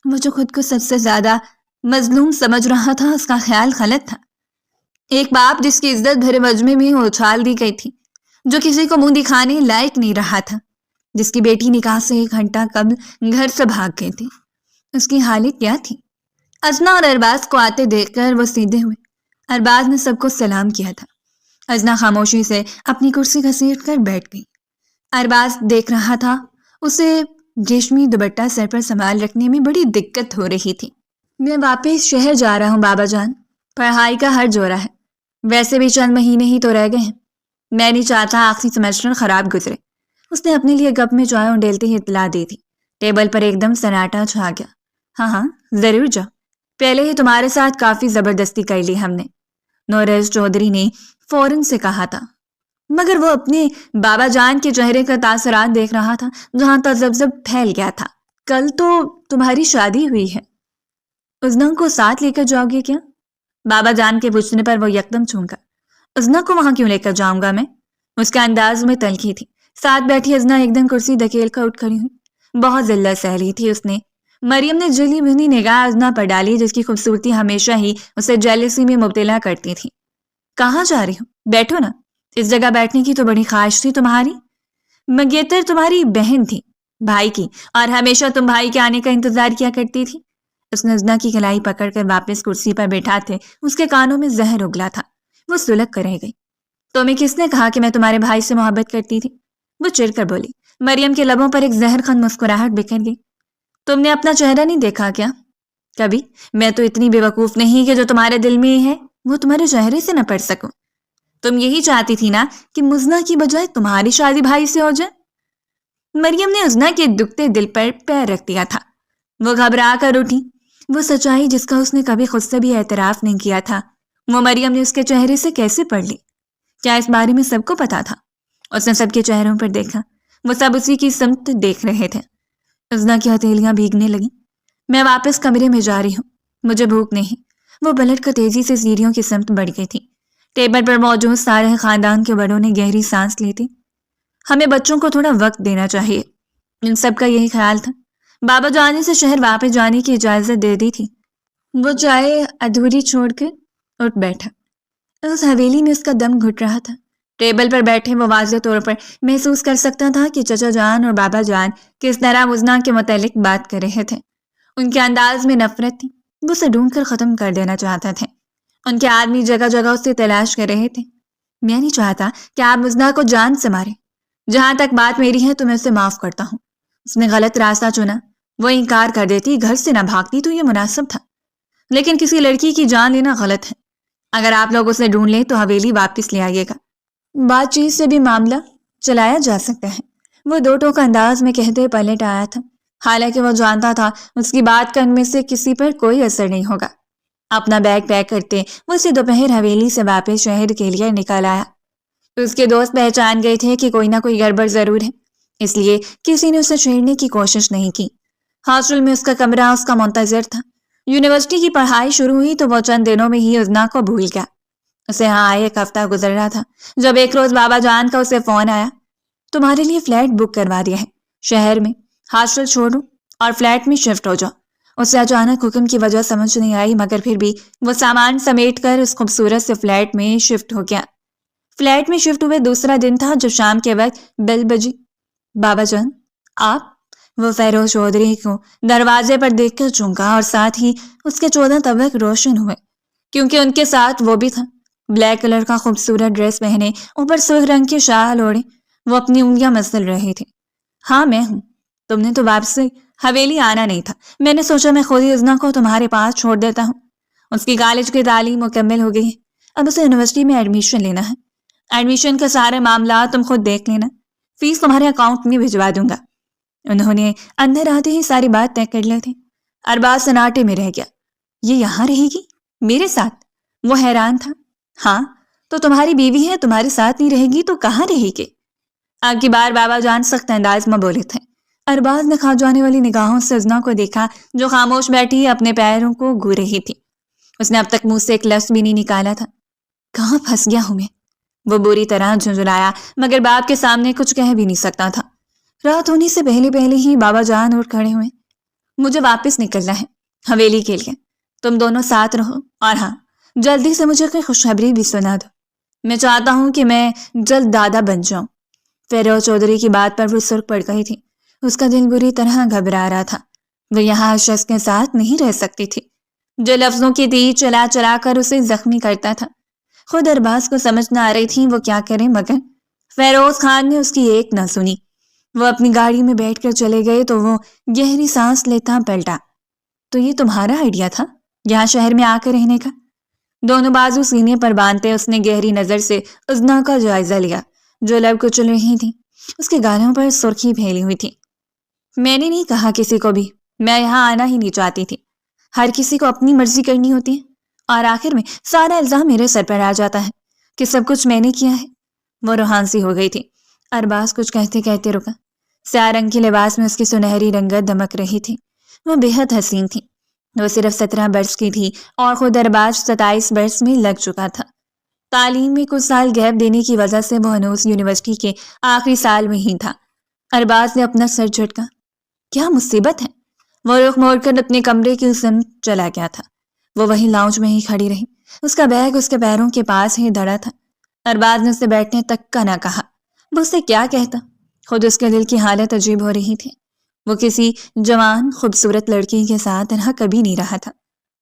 وہ جو خود کو سب سے زیادہ مظلوم سمجھ رہا تھا، اس کا خیال غلط تھا۔ ایک باپ جس کی عزت بھرے مجمع میں اچھال دی گئی تھی، جو کسی کو منہ دکھانے لائق نہیں رہا تھا، جس کی بیٹی نکاح سے 1 گھنٹہ قبل گھر سے بھاگ گئی تھی، اس کی حالت کیا تھی؟ ازنا اور ارباز کو آتے دیکھ کر وہ سیدھے ہوئے۔ ارباز نے سب کو سلام کیا تھا۔ ازنا خاموشی سے اپنی کرسی گھسیٹ کر بیٹھ گئی۔ ارباز دیکھ رہا تھا، اسے ریشمی دوپٹہ سر پر سنبھال رکھنے میں بڑی دقت ہو رہی تھی۔ میں واپس شہر جا رہا ہوں بابا جان، پڑھائی کا ہر جوڑا ہے، ویسے بھی چند مہینے ہی تو رہ گئے ہیں، میں نہیں چاہتا آخری سیمسٹر خراب گزرے۔ اس نے اپنے لیے گپ میں چائے انڈیلتے ہی اطلاع دی تھی۔ ٹیبل پر ایک دم سناٹا چھا گیا۔ ہاں ہاں ضرور جاؤ، پہلے ہی تمہارے ساتھ کافی زبردستی کر لی ہم نے، نوریز چودھری نے فوراً سے کہا تھا، مگر وہ اپنے بابا جان کے چہرے کا تاثرات دیکھ رہا تھا جہاں تذبذب پھیل گیا تھا۔ کل تو تمہاری شادی ہوئی ہے، ازنا کو ساتھ لے کر جاؤ گے کیا؟ بابا جان کے پوچھنے پر وہ یکدم چونکا۔ ازنا کو وہاں کیوں لے کر جاؤں گا میں؟ اس کے انداز میں تلخی تھی۔ ساتھ بیٹھی ازنا ایک دم کرسی دھکیل کر اٹھ کھڑی ہوئی۔ بہت ذلت سہ رہی تھی اس نے۔ مریم نے جلی بھنی نگاہ ازنا پر ڈالی، جس کی خوبصورتی ہمیشہ ہی اسے جیلسی میں مبتلا کرتی تھی۔ کہاں جا رہی ہو؟ بیٹھو نا، اس جگہ بیٹھنے کی تو بڑی خواہش تھی تمہاری. منگیتر تمہاری بہن تھی, بھائی کی, اور ہمیشہ تم بھائی کے آنے کا انتظار کیا کرتی تھی. اس نے ازنا کی کلائی پکڑ کر واپس کرسی پر بیٹھاتے اس کے کانوں میں زہر اگلا تھا. وہ سلگ کر رہ گئی. تمہیں کس نے کہا کہ میں تمہارے بھائی سے محبت کرتی تھی؟ وہ چڑ کر بولی. مریم کے لبوں پر ایک زہر خند مسکراہٹ بکھر گئی. تم نے اپنا چہرہ نہیں دیکھا کیا کبھی؟ میں تو اتنی بے وقوف نہیں کہ جو تمہارے دل میں ہے وہ تمہارے چہرے سے نہ پڑھ سکوں. تم یہی چاہتی تھی نا کہ مزنا کی بجائے تمہاری شادی بھائی سے ہو جائے. مریم نے ازنا کے دکھتے دل پر پیر رکھ دیا تھا. وہ گھبرا کر اٹھی. وہ سچائی جس کا اس نے کبھی خود سے بھی اعتراف نہیں کیا تھا وہ مریم نے اس کے چہرے سے کیسے پڑھ لی؟ کیا اس بارے میں سب کو پتا تھا؟ اس نے سب کے چہروں پر دیکھا. وہ سب اسی کی سمت دیکھ رہے تھے. ازنا کی ہتھیلیاں بھیگنے لگیں. میں واپس کمرے میں جا رہی ہوں, مجھے بھوک نہیں. وہ پلٹ کر تیزی سے سیڑھیوں کی سمت بڑھ گئی تھی. ٹیبل پر موجود سارے خاندان کے بڑوں نے گہری سانس لی تھی. ہمیں بچوں کو تھوڑا وقت دینا چاہیے. ان سب کا یہی خیال تھا. بابا جانے سے شہر واپس جانے کی اجازت دے دی تھی. وہ چائے ادھوری چھوڑ کر اٹھ بیٹھا. اس حویلی میں اس کا دم گھٹ رہا تھا. ٹیبل پر بیٹھے وہ واضح طور پر محسوس کر سکتا تھا کہ چچا جان اور بابا جان کس طرح مزنا کے متعلق بات کر رہے تھے. ان کے انداز میں نفرت تھی. وہ اسے ڈھونڈ کر ختم کر دینا چاہتے تھے. ان کے آدمی جگہ جگہ اسے تلاش کر رہے تھے. میں نہیں چاہتا کہ آپ مزنا کو جان سے مارے. جہاں تک بات میری ہے تو میں اسے معاف کرتا ہوں. اس نے غلط راستہ چنا. وہ انکار کر دیتی, گھر سے نہ بھاگتی تو یہ مناسب تھا. لیکن کسی لڑکی کی جان لینا غلط ہے. اگر آپ لوگ اسے ڈھونڈ لیں تو حویلی واپس لے آئیے گا. بات چیت سے بھی معاملہ چلایا جا سکتا ہے. وہ دو ٹوک انداز میں کہتے پلٹ آیا تھا. حالانکہ وہ جانتا تھا اس کی بات کا ان میں سے کسی پر کوئی اثر نہیں ہوگا. اپنا بیگ پیک کرتے وہ اسے دوپہر حویلی سے واپس شہر کے لیے نکال آیا. اس کے دوست پہچان گئے تھے کہ کوئی نہ کوئی گڑبڑ ضرور ہے, اس لیے کسی نے اسے چھیڑنے کی کوشش نہیں کی. ہاسٹل میں اس کا کمرہ اس کا منتظر تھا. یونیورسٹی کی پڑھائی شروع ہوئی تو وہ چند دنوں میں ہی ازنا کو بھول گیا. اسے ہاں آئے ایک ہفتہ گزر رہا تھا جب ایک روز بابا جان کا اسے فون آیا. تمہارے لیے فلیٹ بک کروا دیا ہے شہر میں, ہاسٹل چھوڑو اور فلیٹ میں شفٹ ہو جاؤ. اسے اچانک حکم کی وجہ سمجھ نہیں آئی مگر پھر بھی وہ سامان سمیٹ کر اس خوبصورت سے فلیٹ میں شفٹ ہو گیا. فلیٹ میں شفٹ ہوئے دوسرا دن تھا جب شام کے وقت بیل بجی. بابا جان آپ؟ وہ فیروز چودھری کو دروازے پر دیکھ کر چونکا اور ساتھ ہی اس کے 14 طبق روشن ہوئے کیونکہ ان کے ساتھ وہ بھی تھا. بلیک کلر کا خوبصورت ڈریس پہنے, اوپر سرخ رنگ کے شال اوڑے, وہ اپنی انگلیاں مسل رہی تھی. ہاں میں ہوں. تم نے تو واپسی حویلی آنا نہیں تھا. میں نے سوچا میں خود ہی ازنا کو تمہارے پاس چھوڑ دیتا ہوں. اس کی کالج کی تعلیم مکمل ہو گئی ہے. اب اسے یونیورسٹی میں ایڈمیشن لینا ہے. ایڈمیشن کا سارے معاملات تم خود دیکھ لینا. فیس تمہارے اکاؤنٹ میں بھجوا دوں گا. انہوں نے اندر آتے ہی ساری بات طے کر لی تھی. ارباز سناٹے میں رہ گیا. یہ یہاں رہے گی میرے ساتھ؟ وہ حیران تھا. ہاں تو تمہاری بیوی ہے, تمہارے ساتھ نہیں رہے گی تو کہاں رہے گی؟ اب کی بار بابا جان سخت انداز میں بولے تھے. ارباز نے کھا جانے والی نگاہوں سے ازنا کو دیکھا جو خاموش بیٹھی اپنے پیروں کو گھو رہی تھی. اس نے اب تک منہ سے ایک لفظ بھی نہیں نکالا تھا. کہاں پھنس گیا ہوں میں؟ وہ بری طرح جھنجھلایا مگر باپ کے سامنے کچھ کہہ بھی نہیں سکتا تھا. رات ہونے سے پہلے ہی بابا جان اٹھ کھڑے ہوئے. مجھے واپس نکلنا ہے حویلی کے لیے. تم دونوں ساتھ رہو اور ہاں جلدی سے مجھے کوئی خوشخبری بھی سنا دو. میں چاہتا ہوں کہ میں جلد دادا بن جاؤں. فیروز چودھری کی بات پر وہ سرخ پڑ گئی تھی. اس کا دل بری طرح گھبرا رہا تھا. وہ یہاں اس شخص کے ساتھ نہیں رہ سکتی تھی جو لفظوں کی تیر چلا چلا کر اسے زخمی کرتا تھا. خود ارباز کو سمجھ نہ آ رہی تھی وہ کیا کرے مگر فیروز خان نے اس کی ایک نہ سنی. وہ اپنی گاڑی میں بیٹھ کر چلے گئے تو وہ گہری سانس لیتا پلٹا. تو یہ تمہارا آئیڈیا تھا یہاں شہر میں آ کر رہنے کا؟ دونوں بازو سینے پر باندھتے اس نے گہری نظر سے ازنا کا جائزہ لیا جو لب کچل رہی تھی. اس کے گالوں پر سرخی پھیلی ہوئی تھی. میں نے نہیں کہا کسی کو بھی. میں یہاں آنا ہی نہیں چاہتی تھی. ہر کسی کو اپنی مرضی کرنی ہوتی ہے اور آخر میں سارا الزام میرے سر پر آ جاتا ہے کہ سب کچھ میں نے کیا ہے. وہ روحان سی ہو گئی تھی. ارباز کچھ کہتے کہتے رکا. سیاہ رنگ کے لباس میں اس کی سنہری رنگت دمک رہی تھی. وہ بے حد حسین تھی. وہ صرف 17 برس کی تھی اور خود ارباز 27 برس میں لگ چکا تھا. تعلیم میں کچھ سال گیپ دینے کی وجہ سے وہ ہنوز یونیورسٹی کے آخری سال میں ہی تھا. ارباز نے اپنا سر جھٹکا. کیا مصیبت ہے؟ وہ رخ موڑ کر اپنے کمرے کی سمت چلا گیا تھا. وہ وہی لاؤنج میں ہی کھڑی رہی. اس کا بیگ اس کے پیروں کے پاس ہی دڑا تھا. ارباز نے اسے بیٹھنے تک کا نہ کہا۔ وہ اسے کیا کہتا؟ خود اس کے دل کی حالت عجیب ہو رہی تھی۔ وہ کسی جوان خوبصورت لڑکی کے ساتھ رہا کبھی نہیں رہا تھا،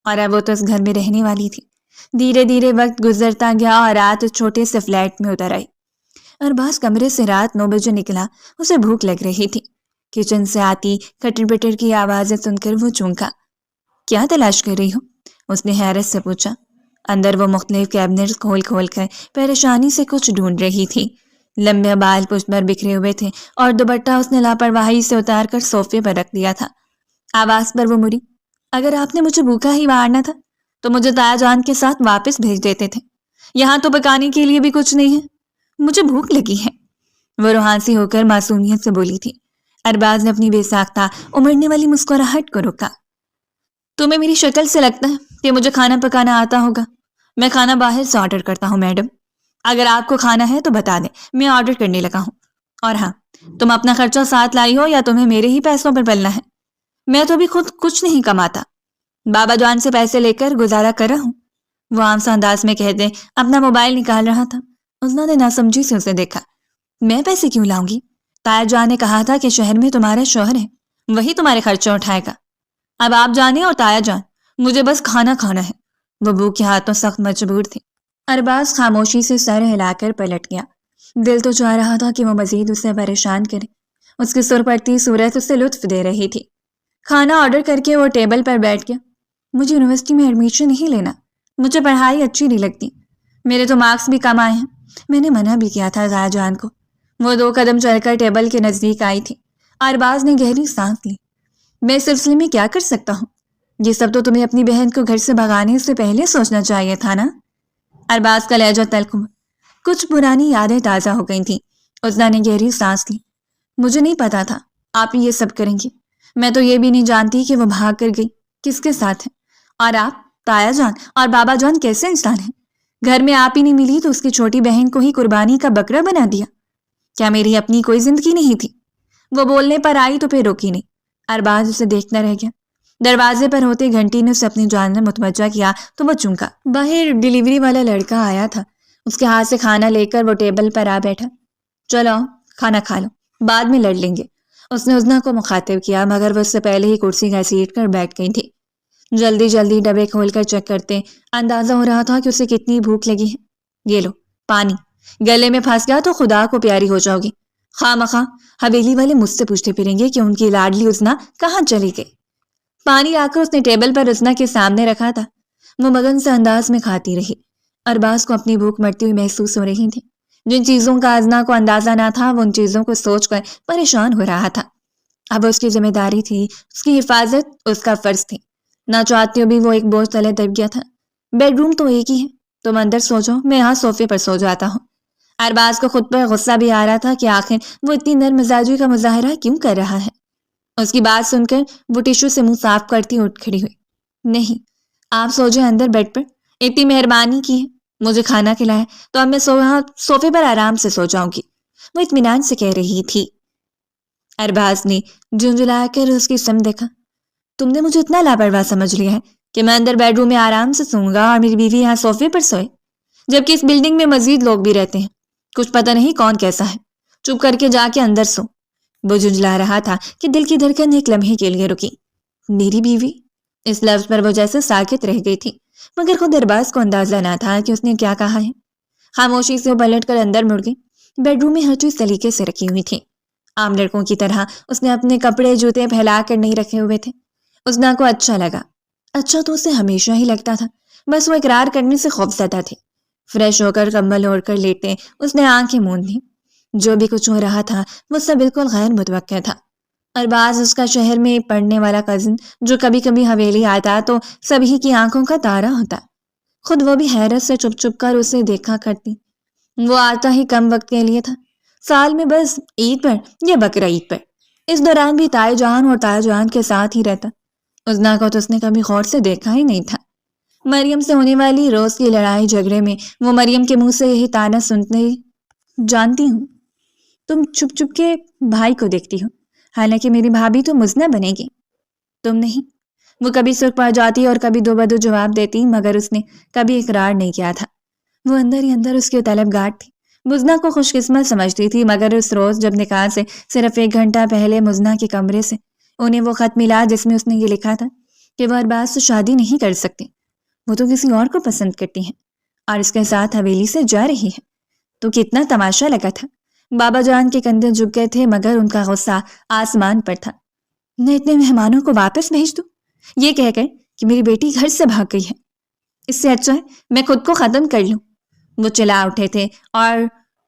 اور اب وہ تو اس گھر میں رہنے والی تھی۔ دھیرے دھیرے وقت گزرتا گیا اور رات اس چھوٹے سے فلیٹ میں اتر آئی۔ ارباز کمرے سے رات 9 بجے نکلا۔ اسے بھوک لگ رہی تھی۔ کچن سے آتی کٹر پٹر کی آوازیں سن کر وہ چونکا۔ کیا تلاش کر رہی ہو؟ اس نے حیرت سے پوچھا۔ اندر وہ مختلف کیبنٹس کھول کھول کر پریشانی سے کچھ ڈھونڈ رہی تھی۔ لمبے بال پشت پر بکھرے ہوئے تھے اور دوپٹہ اس نے لاپرواہی سے اتار کر صوفے پر رکھ دیا تھا۔ آواز پر وہ مڑی۔ اگر آپ نے مجھے بھوکا ہی مارنا تھا تو مجھے تایا جان کے ساتھ واپس بھیج دیتے تھے۔ یہاں تو پکانے کے لیے بھی کچھ نہیں ہے۔ مجھے بھوک لگی ہے، وہ روحانسی ہو کر معصومیت سے بولی تھی۔ ارباز نے اپنی بے ساختہ امڑنے والی مسکراہٹ کو روکا۔ تمہیں میری شکل سے لگتا ہے کہ مجھے کھانا پکانا آتا ہوگا؟ میں کھانا باہر سے آرڈر کرتا ہوں میڈم۔ اگر آپ کو کھانا ہے تو بتا دیں، میں آرڈر کرنے لگا ہوں۔ اور ہاں، تم اپنا خرچہ ساتھ لائی ہو یا تمہیں میرے ہی پیسوں پر پلنا ہے؟ میں تو ابھی خود کچھ نہیں کماتا، بابا جان سے پیسے لے کر گزارا کر رہا ہوں، وہ عام سا انداز میں کہتے اپنا موبائل نکال رہا تھا۔ عظمیٰ نے ناسمجھی سے اسے دیکھا۔ میں پیسے کیوں لاؤں گی؟ تایا جان نے کہا تھا کہ شہر میں تمہارا شوہر ہے، وہی تمہارے خرچہ اٹھائے گا۔ اب آپ جانے اور تایا جان، مجھے بس کھانا کھانا ہے۔ وہ بھوک کے ہاتھوں سخت مجبور تھی۔ ارباز خاموشی سے سر ہلا کر پلٹ گیا۔ دل تو چاہ رہا تھا کہ وہ مزید اسے پریشان کرے۔ اس کی سر پڑتی صورت اسے لطف دے رہی تھی۔ کھانا آرڈر کر کے وہ ٹیبل پر بیٹھ گیا۔ مجھے یونیورسٹی میں ایڈمیشن نہیں لینا، مجھے پڑھائی اچھی نہیں لگتی، میرے تو مارکس بھی کم آئے ہیں۔ میں نے منع بھی کیا تھا تایا جان کو۔ وہ 2 قدم چل کر ٹیبل کے نزدیک آئی تھی۔ ارباز نے گہری سانس لی۔ میں اس سلسلے میں کیا کر سکتا ہوں؟ یہ سب تو تمہیں اپنی بہن کو گھر سے بھگانے سے پہلے سوچنا چاہیے تھا نا؟ ارباز کا لہجہ تلخ ہوا۔ کچھ پرانی یادیں تازہ ہو گئی تھیں۔ عظمیٰ نے گہری سانس لی۔ مجھے نہیں پتا تھا آپ یہ سب کریں گے۔ میں تو یہ بھی نہیں جانتی کہ وہ بھاگ کر گئی کس کے ساتھ ہے۔ اور آپ، تایا جان اور بابا جان کیسے انسان ہیں؟ گھر میں آپ ہی نہیں ملی تو اس کی چھوٹی بہن کو ہی قربانی کا بکرا بنا دیا۔ کیا میری اپنی کوئی زندگی نہیں تھی؟ وہ بولنے پر آئی تو پھر روکی نہیں۔ ارباز اسے دیکھتا رہ گیا۔ دروازے پر ہوتے گھنٹی نے اسے اپنی جانب متوجہ کیا تو وہ چونکا۔ باہر ڈیلیوری والا لڑکا آیا تھا۔ اس کے ہاتھ سے کھانا لے کر وہ ٹیبل پر آ بیٹھا۔ چلو کھانا کھا لو، بعد میں لڑ لیں گے، اس نے عظمیٰ کو مخاطب کیا، مگر وہ اس سے پہلے ہی کرسی گھسیٹ کر بیٹھ گئی تھی۔ جلدی جلدی ڈبے کھول کر چیک کرتے اندازہ ہو رہا تھا کہ اسے کتنی بھوک لگی ہے۔ یہ لو پانی، گلے میں پھنس گیا تو خدا کو پیاری ہو جاؤ گی۔ خواہ مخواہ حویلی والے مجھ سے پوچھتے پھریں گے کہ ان کی لاڈلی عظمیٰ کہاں چلی گئی۔ پانی آ کر اس نے ٹیبل پر عظمیٰ کے سامنے رکھا تھا۔ وہ مگن سے انداز میں کھاتی رہی۔ ارباز کو اپنی بھوک مرتی ہوئی محسوس ہو رہی تھی۔ جن چیزوں کا عظمیٰ کو اندازہ نہ تھا وہ ان چیزوں کو سوچ کر پریشان ہو رہا تھا۔ اب اس کی ذمہ داری تھی، اس کی حفاظت اس کا فرض تھی۔ نہ چاہتے بھی وہ ایک بوجھ تلے دب گیا تھا۔ بیڈ روم تو ایک ہی ہے، تم اندر سو جاؤ، میں یہاں صوفے پر سو جاتا ہوں۔ ارباز کو خود پر غصہ بھی آ رہا تھا کہ آخر وہ اتنی نرم مزاجی کا مظاہرہ کیوں کر رہا ہے۔ اس کی بات سن کر وہ ٹیشو سے منہ صاف کرتی اٹھ کھڑی ہوئی۔ نہیں، آپ سو جائیں اندر بیڈ پر، اتنی مہربانی کی ہے، مجھے کھانا کھلایا تو اب میں صوفے پر آرام سے سو جاؤں گی، وہ اطمینان سے کہہ رہی تھی۔ ارباز نے جھنجھلا کر اس کی سمت دیکھا۔ تم نے مجھے اتنا لاپرواہ سمجھ لیا ہے کہ میں اندر بیڈ روم میں آرام سے سوں گا اور میری بیوی یہاں صوفے پر سوئے، جبکہ اس بلڈنگ میں مزید لوگ بھی رہتے ہیں، کچھ پتہ نہیں کون کیسا ہے، چپ کر کے جا کے اندر سو۔ وہ جھنجھلا رہا تھا کہ دل کی دھڑکن ایک لمحے کے لیے رکی۔ میری بیوی؟ اس لفظ پر وہ جیسے ساکت رہ گئی تھی، مگر خود ارباز کو اندازہ نہ تھا کہ اس نے کیا کہا ہے۔ خاموشی سے وہ پلٹ کر اندر مڑ گئی۔ بیڈ روم میں ہر چیز سلیقے سے رکھی ہوئی تھی۔ عام لڑکوں کی طرح اس نے اپنے کپڑے جوتے پھیلا کر نہیں رکھے ہوئے تھے۔ عظمیٰ کو اچھا لگا۔ اچھا تو اسے ہمیشہ ہی لگتا تھا، بس وہ اقرار کرنے سے خوفزدہ تھی۔ فریش ہو کر کمبل اوڑھ کر لیٹے اس نے آنکھیں موند لیں۔ جو بھی کچھ ہو رہا تھا وہ سب بالکل غیر متوقع تھا۔ ارباز اس کا شہر میں پڑھنے والا کزن جو کبھی کبھی حویلی آتا تو سبھی کی آنکھوں کا تارا ہوتا، خود وہ بھی حیرت سے چپ چپ کر اسے دیکھا کرتی۔ وہ آتا ہی کم وقت کے لیے تھا، سال میں بس عید پر یا بقرہ عید پر، اس دوران بھی تایا جان اور تایا جان کے ساتھ ہی رہتا۔ عظمیٰ کو تو اس نے کبھی غور سے دیکھا ہی نہیں تھا۔ مریم سے ہونے والی روز کی لڑائی جھگڑے میں وہ مریم کے منہ سے یہی طعنہ سنتے، جانتی ہوں تم چھپ چھپ کے بھائی کو دیکھتی ہو، حالانکہ میری بھابھی تو مزنہ بنے گی، تم نہیں۔ وہ کبھی سرخ پڑ جاتی اور کبھی دو بدو جواب دیتی، مگر اس نے کبھی اقرار نہیں کیا تھا۔ وہ اندر ہی اندر اس کی طلبگار تھی۔ مزنہ کو خوش قسمت سمجھتی تھی، مگر اس روز جب نکاح سے صرف 1 گھنٹہ پہلے مزنہ کے کمرے سے انہیں وہ خط ملا جس میں اس نے یہ لکھا تھا کہ وہ ارباز سے شادی نہیں کر سکتی، وہ تو کسی اور کو پسند کرتی ہیں اور اس کے ساتھ حویلی سے جا رہی ہے، تو کتنا تماشا لگا تھا۔ بابا جان کے کندھے جھک گئے تھے، مگر ان کا غصہ آسمان پر تھا۔ میں اتنے مہمانوں کو واپس بھیج دوں، یہ کہہ کر کہ میری بیٹی گھر سے بھاگ گئی ہے، اس سے اچھا ہے میں خود کو ختم کر لوں۔ وہ چلا اٹھے تھے اور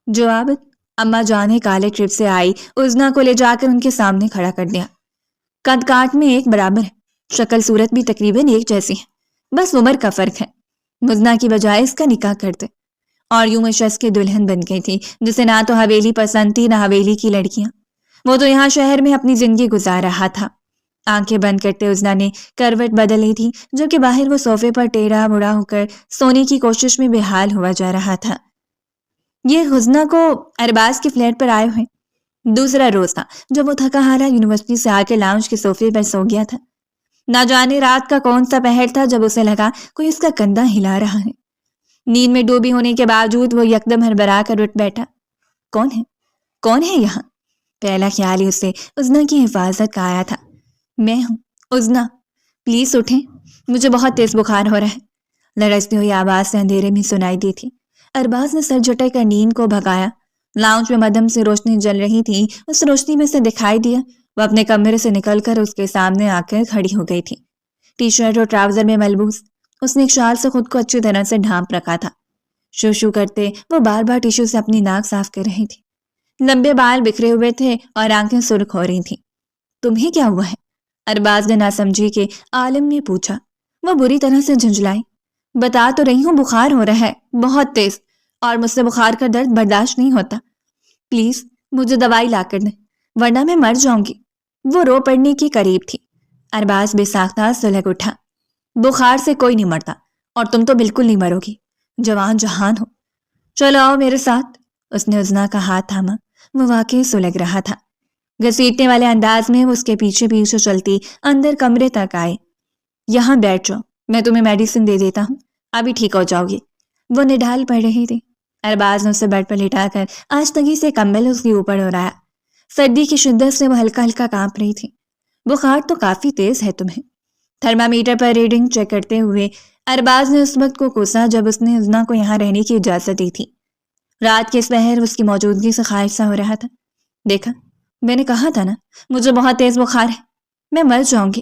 جواب اماں جان کالے ٹرپ سے آئی عزنا کو لے جا کر ان کے سامنے کھڑا کر دیا۔ قد کاٹ میں ایک برابر ہے، شکل صورت بھی تقریباً ایک جیسی ہے، بس عمر کا فرق ہے۔ مزنا کی بجائے اس کا نکاح کرتے اور یوں میں شخص کی دلہن بن گئی تھی جسے نہ تو حویلی پسند تھی نہ حویلی کی لڑکیاں۔ وہ تو یہاں شہر میں اپنی زندگی گزار رہا تھا۔ آنکھیں بند کرتے عزنا نے کروٹ بدل لی تھی، جبکہ باہر وہ صوفے پر ٹیڑھا مڑا ہو کر سونے کی کوشش میں بے حال ہوا جا رہا تھا۔ یہ عزنا کو ارباز کے فلیٹ پر آئے ہوئے دوسرا روز تھا جب وہ تھکا ہارا یونیورسٹی سے آ کے لاؤنج کے صوفے پر سو گیا تھا۔ نہ جانے رات کا کون سا پہر تھا جب اسے لگا کوئی اس کا کندھا ہلا رہا ہے۔ نیند میں ڈوبی ہونے کے باوجود وہ یکدم ہڑبڑا کر اٹھ بیٹھا۔ کون ہے یہاں؟ پہلا خیال ہی اسے عزنا کی حفاظت کا آیا تھا۔ میں ہوں عزنا، پلیز اٹھیں، مجھے بہت تیز بخار ہو رہا ہے، لرزتی ہوئی آواز سے اندھیرے میں سنائی دی تھی۔ ارباز نے سر جھٹک کر نیند کو بھگایا۔ لاؤنج میں مدھم سے روشنی جل رہی تھی، اس روشنی میں سے دکھائی دیا وہ اپنے کمرے سے نکل کر اس کے سامنے آ کر کھڑی ہو گئی تھی۔ ٹی شرٹ اور ٹراؤزر میں ملبوس اس نے ایک شال سے خود کو اچھی طرح سے ڈھانپ رکھا تھا۔ شو شو کرتے وہ بار بار ٹیشو سے اپنی ناک صاف کر رہی تھی۔ لمبے بال بکھرے ہوئے تھے اور آنکھیں سرخ ہو رہی تھیں۔ تمہیں کیا ہوا ہے؟ ارباز نے ناسمجھی کے عالم میں پوچھا۔ وہ بری طرح سے جھنجھلائی۔ بتا تو رہی ہوں بخار ہو رہا ہے، بہت تیز، اور مجھ سے بخار کا درد برداشت نہیں ہوتا، پلیز مجھے دوائی لا کر دیں ورنہ میں مر جاؤں گی۔ وہ رو پڑنے کی قریب تھی۔ ارباز بے ساختہ سلگ اٹھا۔ بخار سے کوئی نہیں مرتا اور تم تو بالکل نہیں مرو گی، جوان جہان ہو، چلو آؤ میرے ساتھ۔ اس نے عزنا کا ہاتھ تھاما۔ وہ واقعی سلگ رہا تھا۔ گھسیٹنے والے انداز میں وہ اس کے پیچھے پیچھے چلتی اندر کمرے تک آئے۔ یہاں بیٹھ جاؤ، میں تمہیں میڈیسن دے دیتا ہوں، ابھی ٹھیک ہو جاؤ گی۔ وہ نڈال پڑ رہی تھی۔ ارباز نے اسے بیڈ پر لٹا کر آستگی سے کمبل اس کے اوپر اڑایا۔ سردی کی شدت سے وہ ہلکا ہلکا کانپ رہی تھی۔ بخار تو کافی تیز ہے تمہیں۔ تھرمامیٹر پر ریڈنگ چیک کرتے ہوئے ارباز نے اس وقت کو کوسا جب اس نے عزنا کو یہاں رہنے کی اجازت دی تھی۔ رات کے اس پہر اس کی موجودگی سے خواہش سا ہو رہا تھا۔ دیکھا، میں نے کہا تھا نا مجھے بہت تیز بخار ہے، میں مر جاؤں گی،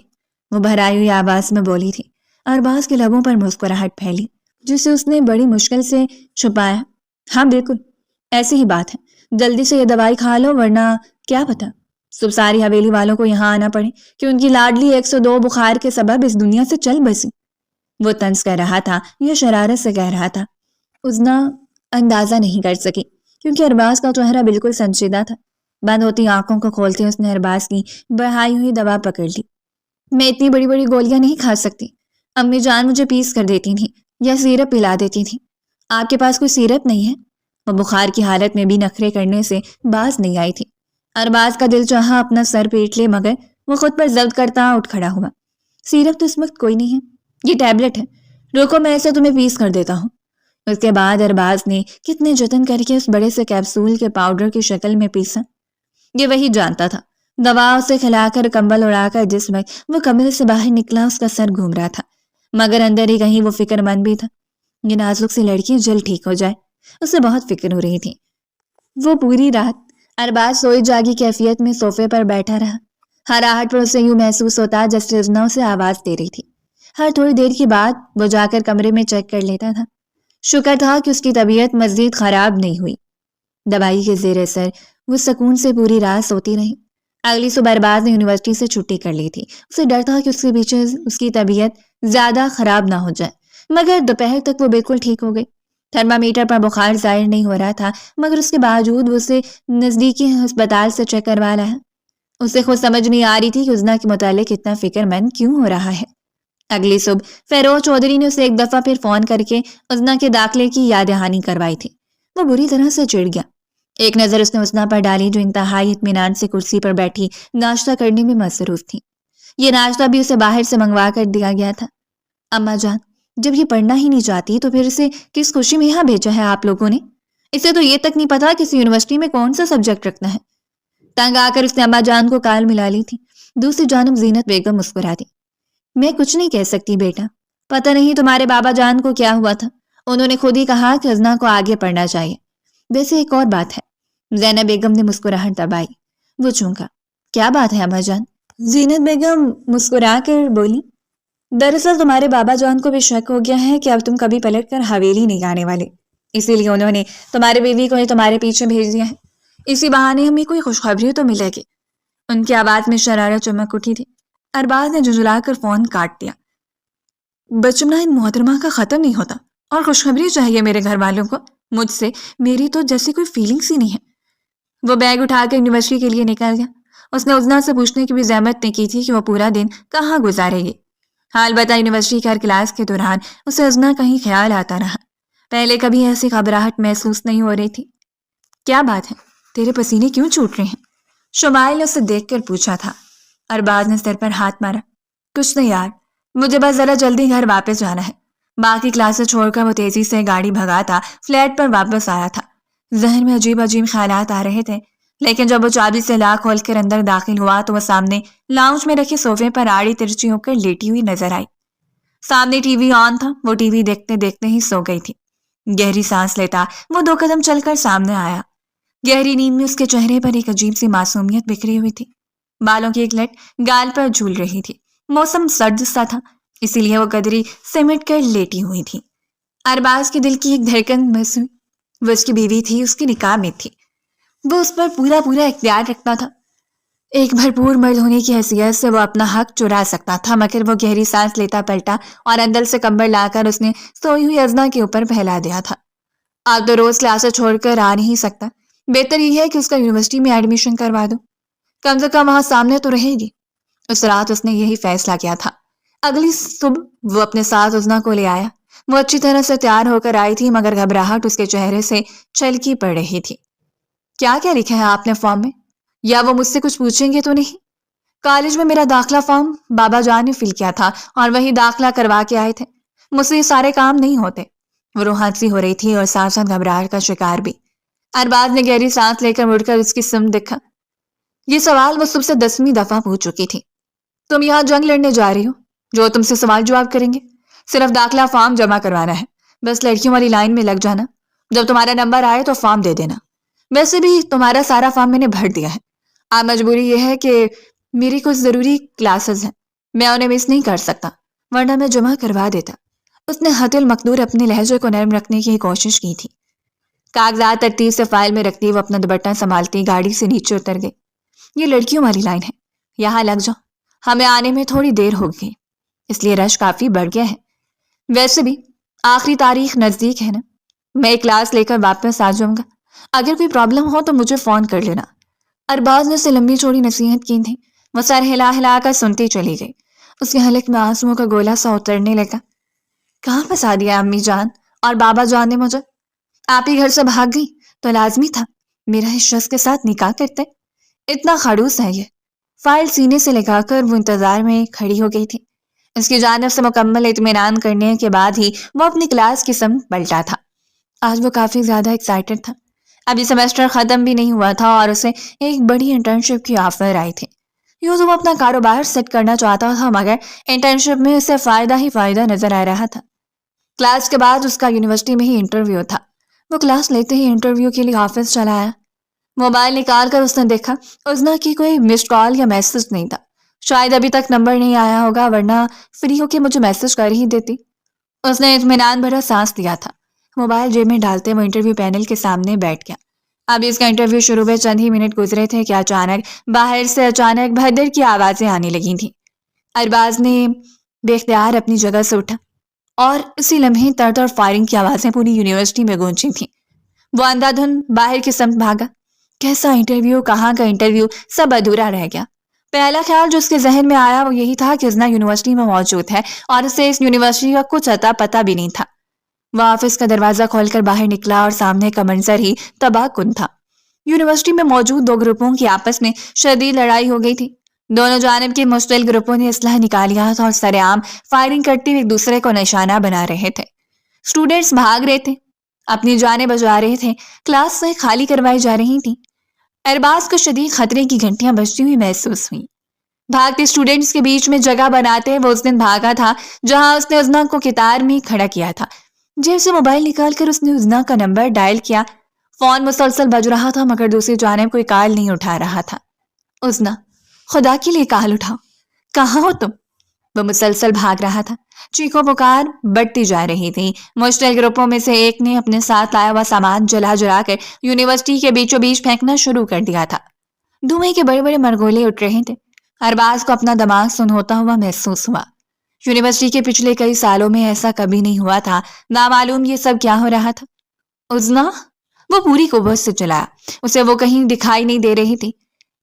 وہ بھرائی ہوئی آواز میں بولی تھی۔ ارباز کے لبوں پر مسکراہٹ پھیلی جسے اس نے بڑی مشکل سے چھپایا۔ ہاں بالکل ایسی ہی بات ہے، جلدی سے یہ دوائی کھا لو ورنہ کیا پتا صبح ساری حویلی والوں کو یہاں آنا پڑے کہ ان کی لاڈلی 102 بخار کے سبب اس دنیا سے چل بسی۔ وہ طنز کر رہا تھا یا شرارت سے کہہ رہا تھا، عزنا اندازہ نہیں کر سکی کیونکہ ارباز کا چہرہ بالکل سنجیدہ تھا۔ بند ہوتی آنکھوں کو کھولتے اس نے ارباز کی بڑھائی ہوئی دوا پکڑ لی۔ میں اتنی بڑی بڑی گولیاں نہیں کھا سکتی، امی جان مجھے پیس کر دیتی تھیں یا سیرپ پلا دیتی تھیں۔ آپ کے پاس کوئی سیرپ نہیں ہے؟ وہ بخار کی حالت میں بھی نخرے کرنے سے باز نہیں آئی تھی۔ ارباز کا دل چاہا اپنا سر پیٹ لے، مگر وہ خود پر ضبط کرتا اٹھ کھڑا ہوا۔ سیرپ تو اس وقت کوئی نہیں ہے، یہ ٹیبلٹ ہے، روکو میں اسے تمہیں پیس کر دیتا ہوں۔ اس کے بعد ارباز نے کتنے جتن کر کے اس بڑے سے کیپسول کے پاؤڈر کی شکل میں پیسا۔ یہ وہی جانتا تھا۔ دوا اسے کھلا کر کمبل اڑا کر جس وقت وہ کمرے سے باہر نکلا اس کا سر گھوم رہا تھا، مگر اندر ہی کہیں وہ فکر مند بھی تھا۔ یہ نازک سی لڑکی جلد ٹھیک ہو جائے، اسے بہت فکر ہو رہی تھی۔ وہ پوری رات ارباز سوئی جاگی کیفیت میں صوفے پر بیٹھا رہا۔ ہر آہٹ پر اسے یوں محسوس ہوتا جیسے عزنا اسے آواز دے رہی تھی۔ ہر تھوڑی دیر کے بعد وہ جا کر کمرے میں چیک کر لیتا تھا۔ شکر تھا کہ اس کی طبیعت مزید خراب نہیں ہوئی۔ دوائی کے زیر اثر وہ سکون سے پوری رات سوتی رہی۔ اگلی صبح ارباز نے یونیورسٹی سے چھٹی کر لی تھی۔ اسے ڈر تھا کہ اس کے پیچھے اس کی طبیعت زیادہ خراب نہ ہو جائے، مگر دوپہر تک وہ بالکل ٹھیک ہو گئی۔ تھرمامیٹر پر بخار ظاہر نہیں ہو رہا تھا، مگر اس کے باوجود وہ اسے نزدیکی ہسپتال سے چیک کروا لایا۔ اسے خود سمجھ نہیں آ رہی تھی کہ عزنا کے متعلق اتنا فکر مند کیوں ہو رہا ہے۔ اگلی صبح فیروز چودھری نے اسے ایک دفعہ پھر فون کر کے عزنا کے داخلے کی یاد دہانی کروائی تھی۔ وہ بری طرح سے چڑ گیا۔ ایک نظر اس نے عزنا پر ڈالی جو انتہائی اطمینان سے کرسی پر بیٹھی ناشتہ کرنے میں مصروف تھی۔ یہ ناشتہ بھی اسے باہر سے منگوا کر دیا گیا تھا۔ اماں جان جب یہ پڑھنا ہی نہیں چاہتی تو پھر اسے کس خوشی میں یہاں بھیجا ہے آپ لوگوں نے؟ اسے تو یہ تک نہیں پتا کہ اس یونیورسٹی میں کون سا سبجیکٹ رکھنا ہے۔ تنگ آ کر اس نے اماں جان کو کال ملا لی تھی۔ دوسری جانب زینت بیگم مسکرا دی۔ میں کچھ نہیں کہہ سکتی بیٹا، پتہ نہیں تمہارے بابا جان کو کیا ہوا تھا، انہوں نے خود ہی کہا کہ ازنا کو آگے پڑھنا چاہیے۔ ویسے ایک اور بات ہے۔ زینب بیگم نے مسکراہٹ دبائی۔ وہ چونکا۔ کیا بات ہے اماں جان؟ زینت بیگم مسکرا کر بولی، دراصل تمہارے بابا جان کو بھی شک ہو گیا ہے کہ اب تم کبھی پلٹ کر حویلی نہیں آنے والے، اسی لیے انہوں نے تمہارے بیوی کو ہی تمہارے پیچھے بھیج دیا ہے۔ اسی بہانے ہمیں کوئی خوشخبری تو ملے گی۔ ان کی آواز میں شرارت چمک اٹھی تھی۔ ارباز نے جھنجھلا کر فون کاٹ دیا۔ بچمنا ان محترمہ کا ختم نہیں ہوتا، اور خوشخبری چاہیے میرے گھر والوں کو مجھ سے، میری تو جیسی کوئی فیلنگس ہی نہیں ہے۔ وہ بیگ اٹھا کے یونیورسٹی کے لیے نکل گیا۔ اس نے عزنا سے پوچھنے کی بھی زحمت نہیں کی تھی کہ وہ پورا دن کہاں گزارے گی۔ حال بتا یونیورسٹی کے ہر کلاس کے دوران اسے عزنا کا ہی خیال آتا رہا۔ پہلے کبھی ایسی گھبراہٹ محسوس نہیں ہو رہی تھی۔ کیا بات ہے، تیرے پسینے کیوں چھوٹ رہے ہیں؟ شمائل نے اسے دیکھ کر پوچھا تھا۔ ارباز نے سر پر ہاتھ مارا۔ کچھ نہیں یار، مجھے بس ذرا جلدی گھر واپس جانا ہے۔ باقی کلاسیں چھوڑ کر وہ تیزی سے گاڑی بھگاتا فلیٹ پر واپس آیا تھا۔ ذہن میں عجیب عجیب خیالات آ رہے تھے، لیکن جب وہ چابی سے لاک کھول کر اندر داخل ہوا تو وہ سامنے لاؤنج میں رکھے صوفے پر آڑی ترچی ہو کر لیٹی ہوئی نظر آئی۔ سامنے ٹی وی آن تھا، وہ ٹی وی دیکھتے دیکھتے ہی سو گئی تھی۔ گہری سانس لیتا وہ 2 قدم چل کر سامنے آیا۔ گہری نیند میں اس کے چہرے پر ایک عجیب سی معصومیت بکھری ہوئی تھی۔ بالوں کی ایک لٹ گال پر جھول رہی تھی۔ موسم سرد سا تھا، اسی لیے وہ قدری سمٹ کر لیٹی ہوئی تھی۔ ارباز کے دل کی ایک دھڑکن بس ہوئی۔ وہ اس کی بیوی تھی، اس کی نکاح میں تھی، وہ اس پر پورا اختیار رکھتا تھا۔ ایک بھرپور مرد ہونے کی حیثیت سے وہ اپنا حق چرا سکتا تھا، مگر وہ گہری سانس لیتا پلٹا اور اندر سے کمبل لا کر اس نے سوئی ہوئی ازنا کے اوپر پھیلا دیا تھا۔ آپ تو روز کلاسیں چھوڑ کر آ نہیں سکتا، بہتر یہ ہے کہ اس کا یونیورسٹی میں ایڈمیشن کروا دو، کم سے کم وہاں سامنے تو رہے گی۔ اس رات اس نے یہی فیصلہ کیا تھا۔ اگلی صبح وہ اپنے ساتھ ازنا کو لے آیا۔ وہ اچھی طرح سے تیار ہو کر آئی تھی، مگر گھبراہٹ اس کے چہرے سے چھلکی پڑ رہی تھی۔ کیا کیا لکھا ہے آپ نے فارم میں؟ یا وہ مجھ سے کچھ پوچھیں گے تو نہیں؟ کالج میں میرا داخلہ فارم بابا جان نے فل کیا تھا اور وہی داخلہ کروا کے آئے تھے، مجھ سے یہ سارے کام نہیں ہوتے۔ وہ روحان سی ہو رہی تھی اور ساتھ ساتھ گھبراہٹ کا شکار بھی۔ ارباز نے گہری سانس لے کر مڑ کر اس کی سمت دیکھا۔ یہ سوال وہ صبح سے 10ویں دفعہ پوچھ چکی تھی۔ تم یہاں جنگ لڑنے جا رہی ہو؟ جو تم سے سوال جواب کریں گے؟ صرف داخلہ فارم جمع کروانا ہے، بس لڑکیوں والی لائن میں لگ جانا، جب تمہارا نمبر آئے تو فارم دے دینا۔ ویسے بھی تمہارا سارا فارم میں نے بھر دیا ہے۔ اب مجبوری یہ ہے کہ میری کچھ ضروری کلاسز ہیں، میں انہیں مس نہیں کر سکتا، ورنہ میں جمع کروا دیتا۔ اس نے حت المقدور اپنے لہجے کو نرم رکھنے کی کوشش کی تھی۔ کاغذات ترتیب سے فائل میں رکھتی وہ اپنا دوپٹہ سنبھالتی گاڑی سے نیچے اتر گئی۔ یہ لڑکیوں والی لائن ہے، یہاں لگ جاؤ، ہمیں آنے میں تھوڑی دیر ہو گئی، اس لیے رش کافی بڑھ گیا ہے۔ ویسے بھی آخری تاریخ نزدیک ہے نا، میں ایک کلاس لے کر واپس آ جاؤں گا، اگر کوئی پرابلم ہو تو مجھے فون کر لینا۔ ارباز نے اسے لمبی چوڑی نصیحت کی تھی۔ وہ سر ہلا ہلا کر سنتی چلی گئی۔ اس کے حلق میں آنسوؤں کا گولا سا اترنے لگا۔ کہاں پھنسا دیا امی جان اور بابا جان نے مجھے؟ آپ ہی گھر سے بھاگ گئی تو لازمی تھا میرا اس شخص کے ساتھ نکاح کرتے، اتنا خڑوس ہے یہ۔ فائل سینے سے لگا کر وہ انتظار میں کھڑی ہو گئی تھی۔ اس کی جانب سے مکمل اطمینان کرنے کے بعد ہی وہ اپنی کلاس کی سمت پلٹا تھا۔ آج وہ کافی زیادہ ایکسائٹڈ تھا۔ ابھی سیمسٹر ختم بھی نہیں ہوا تھا اور اسے ایک بڑی انٹرنشپ کی آفر آئی تھی۔ یوں تو وہ اپنا کاروبار سیٹ کرنا چاہتا تھا، مگر انٹرنشپ میں اسے فائدہ ہی فائدہ نظر آ رہا تھا۔ کلاس کے بعد اس کا یونیورسٹی میں ہی انٹرویو تھا۔ وہ کلاس لیتے ہی انٹرویو کے لیے آفس چلا آیا۔ موبائل نکال کر اس نے دیکھا ازنا کی کوئی مسڈ کال یا میسج نہیں تھا۔ شاید ابھی تک نمبر نہیں آیا ہوگا، ورنہ فری ہو کے مجھے میسج کر ہی دیتی۔ اس نے اطمینان بھرا سانس لیا تھا۔ موبائل جیب میں ڈالتے وہ انٹرویو پینل کے سامنے بیٹھ گیا۔ ابھی اس کا انٹرویو شروع ہوئے چند ہی منٹ گزرے تھے کہ باہر سے اچانک بھدر کی آوازیں آنے لگی تھیں۔ ارباز نے بے اختیار اپنی جگہ سے اٹھا اور اسی لمحے تڑ تڑ فائرنگ کی آوازیں پوری یونیورسٹی میں گونجی تھیں۔ وہ اندھا دھند باہر کی سمت بھاگا۔ کیسا انٹرویو، کہاں کا انٹرویو، سب ادھورا رہ گیا۔ پہلا خیال جو اس کے ذہن میں آیا وہ یہی تھا کہ ازنا یونیورسٹی میں موجود ہے اور اسے اس یونیورسٹی کا کچھ اتا پتہ بھی نہیں تھا۔ وہ آفس کا دروازہ کھول کر باہر نکلا اور سامنے کا منظر ہی تباہ کن تھا۔ یونیورسٹی میں موجود 2 گروپوں کی آپس میں شدید لڑائی ہو گئی تھی۔ دونوں جانب کے مشتعل گروپوں نے اسلحہ نکالیا تھا اور سرعام فائرنگ کرتے ہوئے ایک دوسرے کو نشانہ بنا رہے تھے۔ اسٹوڈنٹس بھاگ رہے تھے، اپنی جانیں بچا رہے تھے، کلاس سے خالی کروائی جا رہی تھی۔ ارباز کو شدید خطرے کی گھنٹیاں بجتی ہوئی محسوس ہوئی۔ بھاگتے اسٹوڈنٹس کے بیچ میں جگہ بناتے وہ اس دن بھاگا تھا جہاں اس نے عظنا کو قطار میں کھڑا کیا تھا۔ جیب سے موبائل نکال کر اس نے عظنا کا نمبر ڈائل کیا۔ فون مسلسل بج رہا تھا مگر دوسری جانب کوئی کال نہیں اٹھا رہا تھا۔ عظنا، خدا کے لیے کال اٹھاؤ، کہاں ہو تم؟ وہ مسلسل بھاگ رہا تھا، چیخو پکار بڑھتی جا رہی تھی۔ مشتعل گروپوں میں سے ایک نے اپنے ساتھ لایا ہوا سامان جلا جلا کر یونیورسٹی کے بیچوں بیچ پھینکنا شروع کر دیا تھا۔ دھوئیں کے بڑے بڑے مرغولے اٹھ رہے تھے۔ ارباز کو اپنا دماغ سن ہوتا ہوا محسوس ہوا۔ یونیورسٹی کے پچھلے کئی سالوں میں ایسا کبھی نہیں ہوا تھا۔ نامعلوم یہ سب کیا ہو رہا تھا؟ عظنا، وہ پوری قوت سے چلایا، اسے وہ کہیں دکھائی نہیں دے رہی تھی۔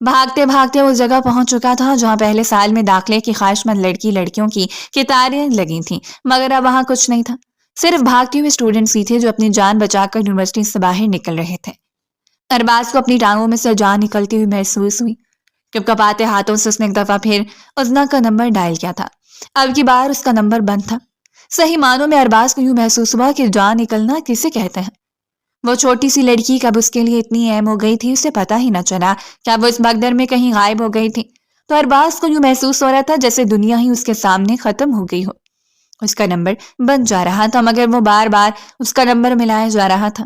بھاگتے بھاگتے اس جگہ پہنچ چکا تھا جہاں پہلے سال میں داخلے کی خواہش مند لڑکیوں کی قطاریں لگی تھیں، مگر اب وہاں کچھ نہیں تھا، صرف بھاگتے ہوئے اسٹوڈنٹس ہی تھے جو اپنی جان بچا کر یونیورسٹی سے باہر نکل رہے تھے۔ ارباز کو اپنی ٹانگوں میں سے جان نکلتی ہوئی محسوس ہوئی۔ کپکپاتے ہاتھوں سے اس نے ایک دفعہ پھر عظنا کا نمبر ڈائل کیا تھا۔ اب کی بار اس کا نمبر بند تھا۔ صحیح معنوں میں ارباز کو یوں محسوس ہوا کہ جان نکلنا کسے کہتے ہیں۔ وہ چھوٹی سی لڑکی کب اس کے لیے اتنی اہم ہو گئی تھی اسے پتہ ہی نہ چلا، کیا وہ اس بھگدڑ میں کہیں غائب ہو گئی تھی؟ تو ارباز کو یوں محسوس ہو رہا تھا جیسے دنیا ہی اس کے سامنے ختم ہو گئی ہو۔ اس کا نمبر بند جا رہا تھا مگر وہ بار بار اس کا نمبر ملایا جا رہا تھا۔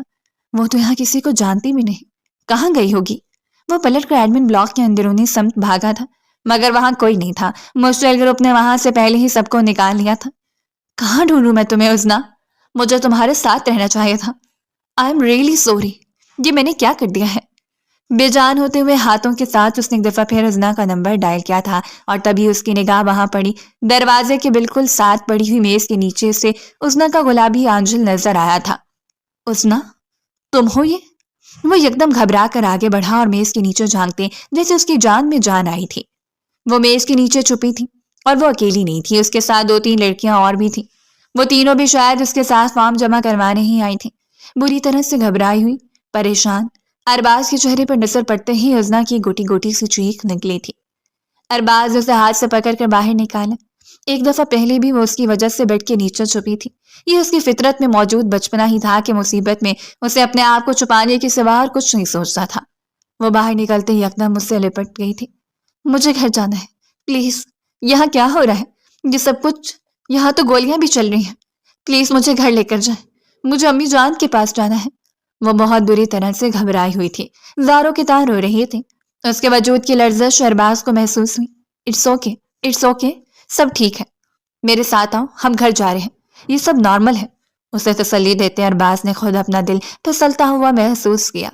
وہ تو یہاں کسی کو جانتی بھی نہیں، کہاں گئی ہوگی؟ وہ پلٹ کر ایڈمن بلاک کے اندرونی سمت بھاگا تھا مگر وہاں کوئی نہیں تھا۔ مشتعل گروپ نے وہاں سے پہلے ہی سب کو نکال لیا تھا۔ کہاں ڈھونڈوں میں تمہیں عظنا؟ مجھے تمہارے ساتھ رہنا چاہیے تھا۔ آئی ایم ریئلی سوری، یہ میں نے کیا کر دیا ہے؟ بے جان ہوتے ہوئے ہاتھوں کے ساتھ اس نے ایک دفعہ پھر عظنا کا نمبر ڈائل کیا تھا اور تبھی اس کی نگاہ وہاں پڑی۔ دروازے کے بالکل ساتھ پڑی ہوئی میز کے نیچے سے عظنا کا گلابی آنچل نظر آیا تھا۔ عظنا، تم ہو یہ؟ وہ یکدم گھبرا کر آگے بڑھا اور میز کے نیچے جھانکتے جیسے اس کی جان میں جان آئی تھی۔ وہ میز کے نیچے چھپی تھی اور وہ اکیلی نہیں تھی، اس کے ساتھ 2-3 لڑکیاں اور بھی تھیں۔ وہ تینوں بھی شاید اس کے ساتھ فارم جمع کروانے ہی آئی تھیں۔ بری طرح سے گھبرائی ہوئی، پریشان، ارباز کے چہرے پر نظر پڑتے ہی عظنا کی گوٹی گوٹی سی چیخ نکلی تھی۔ ارباز اسے ہاتھ سے پکڑ کر باہر نکالا۔ ایک دفعہ پہلے بھی وہ اس کی وجہ سے بیڈ کے نیچے چھپی تھی۔ یہ اس کی فطرت میں موجود بچپنا ہی تھا کہ مصیبت میں اسے اپنے آپ کو چھپانے کے سوا اور کچھ نہیں سوچتا تھا۔ وہ باہر نکلتے ہی یکدم مجھ سے لپٹ گئی تھی۔ مجھے گھر جانا ہے، پلیز۔ یہاں کیا ہو رہا ہے؟ یہ سب کچھ، یہاں تو گولیاں بھی چل رہی ہیں۔ پلیز مجھے گھر لے کر جائیں، مجھے امی جان کے پاس جانا ہے۔ وہ بہت بری طرح سے گھبرائی ہوئی تھی، زاروں کی طرح رو رہی تھی۔ اس کے وجود کی لرزش ارباز کو محسوس ہوئی۔ اٹس اوکے، اٹس اوکے، سب ٹھیک ہے، میرے ساتھ آؤ، ہم گھر جا رہے ہیں، یہ سب نارمل ہے۔ اسے تسلی دیتے ارباز نے خود اپنا دل پھسلتا ہوا محسوس کیا۔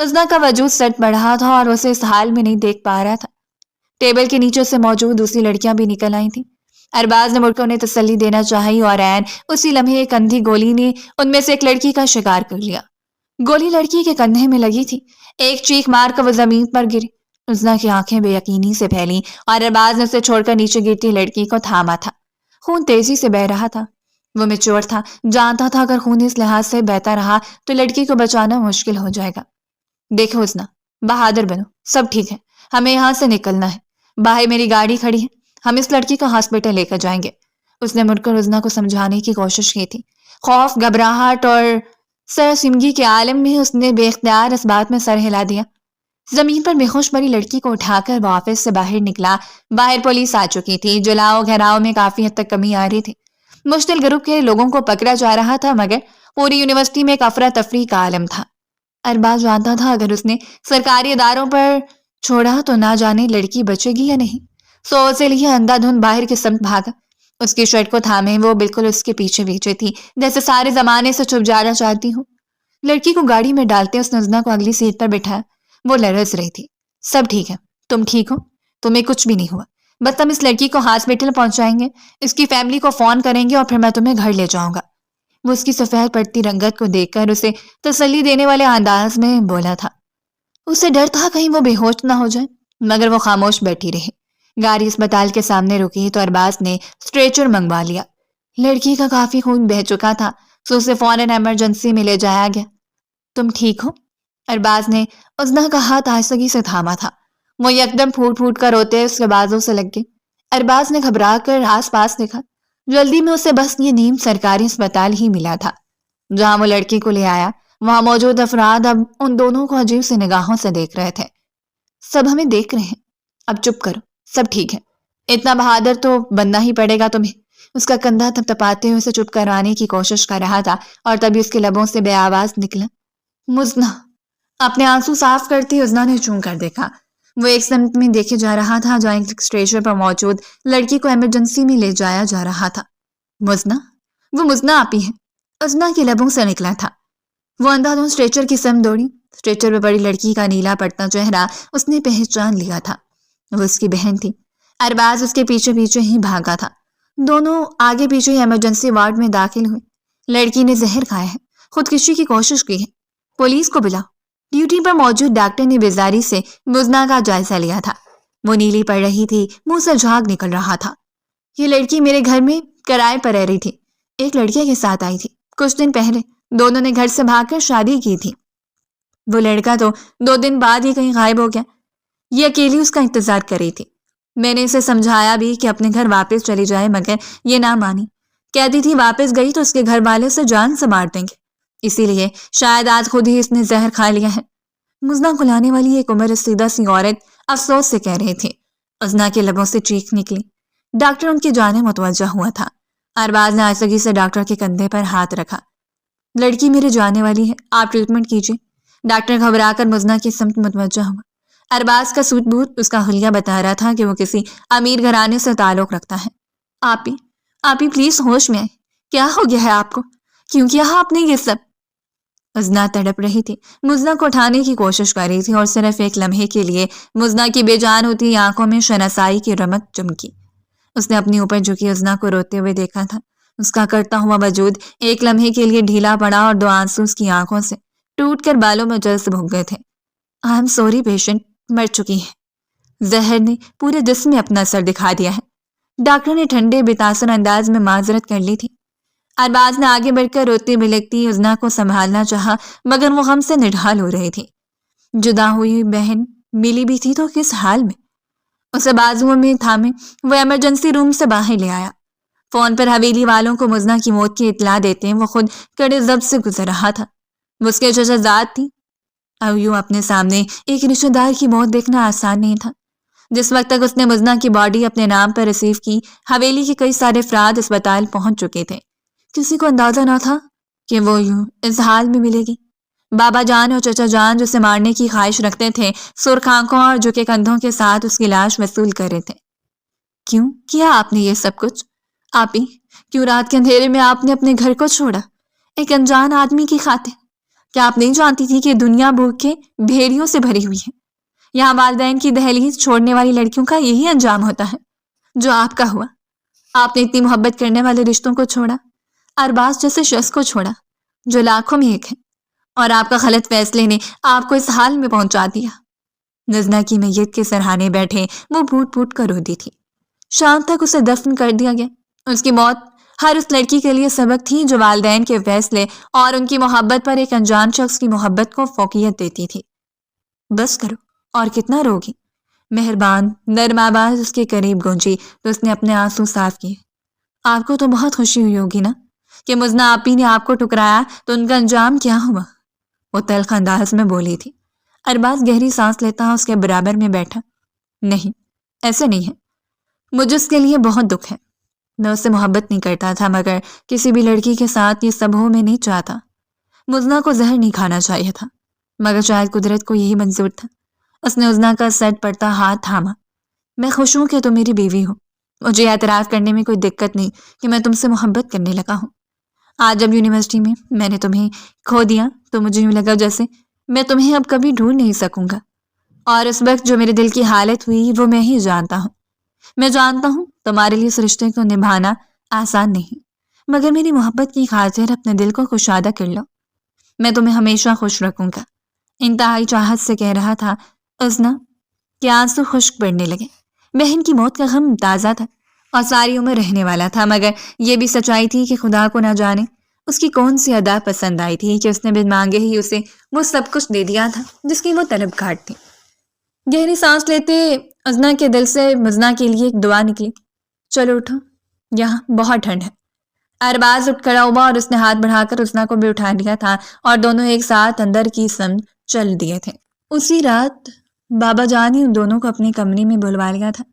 عظنا کا وجود سٹ پڑا تھا اور اسے اس حال میں نہیں دیکھ پا رہا تھا۔ ٹیبل کے نیچے سے موجود دوسری لڑکیاں بھی نکل آئی تھیں۔ ارباز نے مڑ کر انہیں تسلی دینا چاہی اور عین اسی لمحے ایک اندھی گولی نے ان میں سے ایک لڑکی کا شکار کر لیا۔ گولی لڑکی کے کندھے میں لگی تھی۔ ایک چیخ مار کر وہ زمین پر گری۔ عظنا کی آنکھیں بے یقینی سے پھیلیں اور ارباز نے اسے چھوڑ کر نیچے گرتی لڑکی کو تھاما تھا۔ خون تیزی سے بہہ رہا تھا۔ وہ میچور تھا، جانتا تھا اگر خون اس لحاظ سے بہتا رہا تو لڑکی کو بچانا مشکل ہو جائے گا۔ دیکھو عظنا، بہادر بنو، سب ٹھیک ہے، ہمیں یہاں سے نکلنا ہے، باہر میری گاڑی کھڑی ہے، ہم اس لڑکی کو ہاسپٹل لے کر جائیں گے۔ اس نے مڑ کر عظنا کو سمجھانے کی کوشش کی تھی۔ خوف، گھبراہٹ اور سرسمگی کے عالم میں اس نے بے اختیار اس بات میں سر ہلا دیا۔ زمین پر بے ہوش پڑی لڑکی کو اٹھا کر وہ آفس سے باہر نکلا۔ باہر پولیس آ چکی تھی، جلاؤ گھیراؤ میں کافی حد تک کمی آ رہی تھی۔ مشتعل گروپ کے لوگوں کو پکڑا جا رہا تھا مگر پوری یونیورسٹی میں ایک افراتفری کا عالم تھا۔ ارباز جانتا تھا اگر اس نے سرکاری اداروں پر چھوڑا تو نہ جانے لڑکی بچے گی یا نہیں، سو اسے لیے اندھا دھند باہر کی سمت بھاگا۔ اس کی شرٹ کو تھامے وہ بالکل اس کے پیچھے پیچھے تھی جیسے سارے زمانے سے چھپ جانا چاہتی ہوں۔ لڑکی کو گاڑی میں ڈالتے اس نے عظنا کو اگلی سیٹ پر بٹھایا۔ وہ لرز رہی تھی۔ سب ٹھیک ہے، تم ٹھیک ہو، تمہیں کچھ بھی نہیں ہوا، بس ہم اس لڑکی کو ہاسپٹل پہنچائیں گے، اس کی فیملی کو فون کریں گے اور پھر میں تمہیں گھر لے جاؤں گا۔ وہ اس کی سفید پڑتی رنگت کو دیکھ کر اسے تسلی دینے والے انداز میں بولا تھا۔ اسے ڈر تھا کہیں وہ بے ہوش نہ ہو جائے مگر وہ خاموش بیٹھی رہی۔ گاڑی اسپتال کے سامنے رکی تو ارباز نے اسٹریچر منگوا لیا۔ لڑکی کا کافی خون بہہ چکا تھا سو اسے فوراً ایمرجنسی میں لے جایا گیا۔ تم ٹھیک ہو؟ ارباز نے عظنا کا ہاتھ آہستگی سے تھاما تھا۔ وہ یکدم پھوٹ پھوٹ کر روتے اس کے بازوں سے لگ گئے۔ ارباز نے گھبرا کر آس پاس دیکھا۔ جلدی میں اسے بس یہ نیم سرکاری اسپتال ہی ملا تھا جہاں وہ لڑکی کو لے آیا۔ وہاں موجود افراد اب ان دونوں کو عجیب سے نگاہوں سے دیکھ رہے تھے۔ سب ہمیں دیکھ رہے ہیں، اب چپ کرو، سب ٹھیک ہے، اتنا بہادر تو بننا ہی پڑے گا تمہیں۔ اس کا کندھا تھپتھپاتے ہوئے اسے چپ کروانے کی کوشش کر رہا تھا اور تبھی اس کے لبوں سے بے آواز نکلا، مزنا۔ اپنے آنسو صاف کرتی عزنا نے چون کر دیکھا۔ وہ ایک سمت میں دیکھے جا رہا تھا جہاں ایک اسٹریچر پر موجود لڑکی کو ایمرجنسی میں لے جایا جا رہا تھا۔ مزنا؟ وہ مزنا آپی ہے، عزنا کے لبوں سے نکلا تھا۔ وہ اندھا دھند اسٹریچر کی سمت دوڑی۔ اسٹریچر پہ پڑی لڑکی کا نیلا پڑتا چہرہ اس نے پہچان لیا تھا، وہ اس کی بہن تھی۔ ارباز اس کے پیچھے پیچھے ہی بھاگا تھا۔ دونوں آگے پیچھے ہی ایمرجنسی وارڈ میں داخل ہوئے۔ لڑکی نے زہر کھایا ہے، خودکشی کی کوشش کی ہے، پولیس کو بلاؤ۔ ڈیوٹی پر موجود ڈاکٹر نے بیزاری سے مزنا کا جائزہ لیا تھا۔ وہ نیلی پڑ رہی تھی، منہ سے جھاگ نکل رہا تھا۔ یہ لڑکی میرے گھر میں کرائے پر رہ رہی تھی، ایک لڑکے کے ساتھ آئی تھی کچھ دن پہلے، دونوں نے گھر سے بھاگ کر شادی کی تھی۔ وہ لڑکا تو 2 دن بعد ہی کہیں غائب ہو گیا۔ یہ اکیلی اس کا انتظار کر رہی تھی۔ میں نے اسے سمجھایا بھی کہ اپنے گھر واپس چلی جائے مگر یہ نہ مانی، کہتی تھی واپس گئی تو اس کے گھر والے سے جان سے مار دیں گے، اسی لیے شاید آج خود ہی اس نے زہر کھا لیا ہے۔ مزنا کو لانے والی ایک عمر رسیدہ سی عورت افسوس سے کہہ رہی تھی۔ عزنا کے لبوں سے چیخ نکلی۔ ڈاکٹر ان کی جانب متوجہ ہوا تھا۔ ارباز نے آہستگی سے ڈاکٹر کے کندھے پر ہاتھ رکھا۔ لڑکی میرے جانے والی ہے، آپ ٹریٹمنٹ کیجیے۔ ڈاکٹر گھبرا کر مزنا کی سمت متوجہ ہوا۔ ارباز کا سوٹ بوٹ اس کا حلیہ بتا رہا تھا کہ وہ کسی امیر گھرانے سے تعلق رکھتا ہے۔ آپی پلیز ہوش میں آئے، کیا ہو گیا ہے آپ کو؟ کیوں کیا آپ نے یہ سب؟ عزنا تڑپ رہی تھی، مزنا کو اٹھانے کی کوشش کر رہی تھی اور صرف ایک لمحے کے لیے مزنا کی بے جان ہوتی آنکھوں میں شناسائی کی رمق چمکی۔ اس نے اپنی اوپر جھکی عزنا کو روتے ہوئے دیکھا تھا۔ اس کا کرتا ہوا وجود ایک لمحے کے لیے ڈھیلا پڑا اور 2 آنسو اس کی آنکھوں سے ٹوٹ کر بالوں میں جل سے بھگ گئے تھے۔ آئی ایم سوری پیشنٹ مر چکی ہے، زہر نے پورے جسم میں اپنا اثر دکھا دیا ہے۔ ڈاکٹر نے ٹھنڈے بے تاثر انداز میں معذرت کر لی تھی۔ ارباز نے آگے بڑھ کر روتی بلکتی عزنا کو سنبھالنا چاہا مگر وہ غم سے نڈھال ہو رہی تھی۔ جدا ہوئی بہن ملی بھی تھی تو کس حال میں؟ اسے بازوؤں میں تھامے وہ ایمرجنسی روم سے باہر لے آیا۔ فون پر حویلی والوں کو مزنا کی موت کی اطلاع دیتے وہ خود کڑے ضبط سے گزر رہا تھا۔ وہ اس کے چچا زاد تھی۔ اب یوں اپنے سامنے ایک رشتہ دار کی موت دیکھنا آسان نہیں تھا۔ جس وقت تک اس نے مزنا کی باڈی اپنے نام پر ریسیو کی، حویلی کے کئی سارے افراد اسپتال پہنچ چکے تھے۔ کسی کو اندازہ نہ تھا کہ وہ یوں اس حال میں ملے گی۔ بابا جان اور چچا جان جسے مارنے کی خواہش رکھتے تھے، سرخ آنکھوں اور جھکے کندھوں کے ساتھ اس کی لاش وصول کر رہے تھے۔ کیوں کیا آپ نے یہ سب کچھ؟ آپی، کیوں رات کے اندھیرے میں آپ نے اپنے گھر کو چھوڑا ایک انجان آدمی کی خاطر؟ کیا آپ نہیں جانتی تھی کہ دنیا بھوکے بھیڑیوں سے بھری ہوئی ہے؟ یہاں والدین کی دہلیز چھوڑنے والی لڑکیوں کا یہی انجام ہوتا ہے جو آپ کا ہوا۔ آپ نے اتنی محبت کرنے والے رشتوں کو چھوڑا، ارباز جیسے شخص کو چھوڑا جو لاکھوں میں ایک ہے، اور آپ کا غلط فیصلے نے آپ کو اس حال میں پہنچا دیا۔ نزنا کی میت کے سرہانے بیٹھے وہ پھوٹ پھوٹ کر روتی تھی۔ شام تک اسے دفن کر دیا گیا۔ اس کی موت ہر اس لڑکی کے لیے سبق تھی جو والدین کے فیصلے اور ان کی محبت پر ایک انجان شخص کی محبت کو فوقیت دیتی تھی۔ بس کرو، اور کتنا روگی؟ مہربان نرم آواز اس کے قریب گونجی تو اس نے اپنے آنسو صاف کیے۔ آپ کو تو بہت خوشی ہوئی ہوگی نا کہ مزنا آپی نے آپ کو ٹکرایا تو ان کا انجام کیا ہوا؟ وہ تلخ انداز میں بولی تھی۔ ارباز گہری سانس لیتا اس کے برابر میں بیٹھا۔ نہیں، ایسے نہیں ہے، مجھے اس کے لیے بہت دکھ ہے۔ میں اس سے محبت نہیں کرتا تھا مگر کسی بھی لڑکی کے ساتھ یہ سب ہو میں نہیں چاہتا۔ مزنا کو زہر نہیں کھانا چاہیے تھا مگر شاید قدرت کو یہی منظور تھا۔ اس نے عزنا کا سر پڑتا ہاتھ تھاما۔ میں خوش ہوں کہ تم میری بیوی ہو، مجھے اعتراف کرنے میں کوئی دقت نہیں کہ میں تم سے محبت کرنے لگا ہوں۔ آج جب یونیورسٹی میں نے تمہیں کھو دیا تو مجھے یوں لگا جیسے میں تمہیں اب کبھی ڈھونڈ نہیں سکوں گا، اور اس وقت جو میرے دل کی حالت ہوئی وہ میں ہی جانتا ہوں۔ میں جانتا ہوں تمہارے لیے اس رشتے کو نبھانا آسان نہیں مگر میری محبت کی خاطر اپنے دل کو کشادہ کر لو، میں تمہیں ہمیشہ خوش رکھوں گا۔ انتہائی چاہت سے کہہ رہا تھا عزنا کہ آنسو خشک پڑنے لگے۔ بہن کی موت کا غم تازہ تھا اور ساری عمر رہنے والا تھا مگر یہ بھی سچائی تھی کہ خدا کو نہ جانے اس کی کون سی ادا پسند آئی تھی کہ اس نے بن مانگے ہی اسے وہ سب کچھ دے دیا تھا جس کی وہ طلبگار تھی۔ گہری سانس لیتے ازنا کے دل سے مزنا کے لیے ایک دعا نکلی، چلو اٹھو، یہاں بہت ٹھنڈ ہے۔ ارباز اٹھ کھڑا ہوا اور اس نے ہاتھ بڑھا کر ازنا کو بھی اٹھا لیا تھا اور دونوں ایک ساتھ اندر کی سمت چل دیے تھے۔ اسی رات بابا جان نے ان دونوں کو اپنے کمرے میں بلوا لیا تھا۔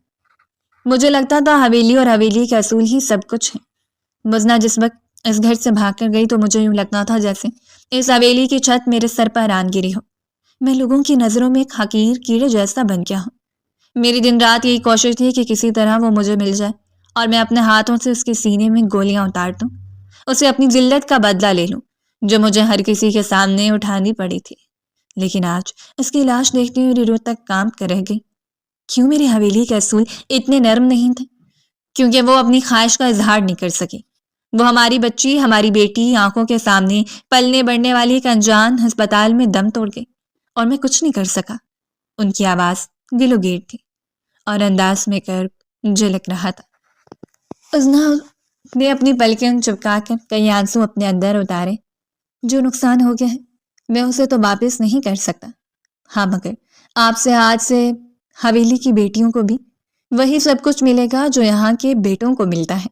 مجھے لگتا تھا حویلی اور حویلی کے اصول ہی سب کچھ ہیں۔ مزنا جس وقت اس گھر سے بھاگ کر گئی تو مجھے یوں لگتا تھا جیسے اس حویلی کی چھت میرے سر پر آن گری ہو، میں لوگوں کی نظروں میں ایک حقیر کیڑے جیسا بن گیا ہوں۔ میری دن رات یہی کوشش تھی کہ کسی طرح وہ مجھے مل جائے اور میں اپنے ہاتھوں سے اس کے سینے میں گولیاں اتار دوں، اسے اپنی ذلت کا بدلہ لے لوں جو مجھے ہر کسی کے سامنے اٹھانی پڑی تھی۔ لیکن آج اس کی لاش دیکھتے ہوئے روح تک کانپ کر رہ گئی۔ کیوں میری حویلی کے اصول اتنے نرم نہیں تھے؟ کیونکہ وہ اپنی خواہش کا اظہار نہیں کر سکی۔ وہ ہماری بچی، ہماری بیٹی آنکھوں کے سامنے پلنے بڑھنے والی ایک انجان ہسپتال میں دم توڑ گئی اور میں کچھ نہیں کر سکا۔ ان کی آواز گلو گیر تھی اور انداز میں کرب جھلک رہا تھا۔ ازنا نے اپنی پلکیں چپکا کر کئی آنسو اپنے اندر اتارے۔ جو نقصان ہو گیا ہے میں اسے تو واپس نہیں کر سکتا، ہاں مگر آپ سے آج سے حویلی کی بیٹیوں کو بھی وہی سب کچھ ملے گا جو یہاں کے بیٹوں کو ملتا ہے،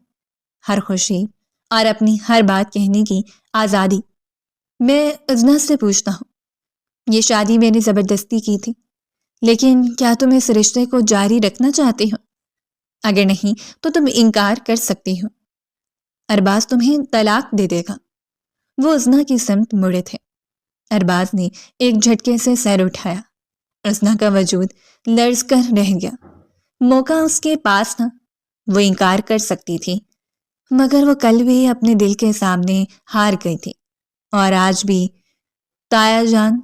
ہر خوشی اور اپنی ہر بات کہنے کی آزادی۔ میں ازنا سے پوچھتا ہوں، یہ شادی میں نے زبردستی کی تھی، لیکن کیا تم اس رشتے کو جاری رکھنا چاہتی ہو؟ اگر نہیں تو تم انکار کر سکتی ہو، ارباز تمہیں طلاق دے دے گا۔ وہ ازنا کی سمت مڑے تھے۔ ارباز نے ایک جھٹکے سے سر اٹھایا۔ ازنا کا وجود لرز کر رہ گیا۔ موقع اس کے پاس تھا، وہ انکار کر سکتی تھی، مگر وہ کل بھی اپنے دل کے سامنے ہار گئی تھی اور آج بھی۔ تایا جان،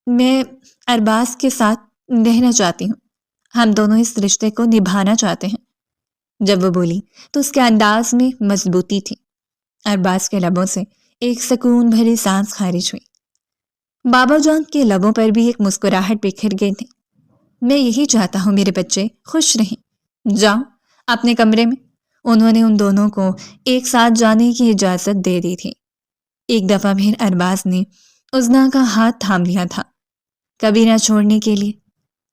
میں ارباز کے ساتھ رہنا چاہتی ہوں، ہم دونوں اس رشتے کو نبھانا چاہتے ہیں۔ جب وہ بولی تو اس کے انداز میں مضبوطی تھی۔ ارباز کے لبوں سے ایک سکون بھری سانس خارج ہوئی۔ بابا جان کے لبوں پر بھی ایک مسکراہٹ بکھر گئی تھی۔ میں یہی چاہتا ہوں میرے بچے خوش رہیں، جاؤ اپنے کمرے میں۔ انہوں نے ان دونوں کو ایک ساتھ جانے کی اجازت دے دی تھی۔ ایک دفعہ پھر ارباز نے ازنا کا ہاتھ تھام لیا تھا، کبھی نہ چھوڑنے کے لیے،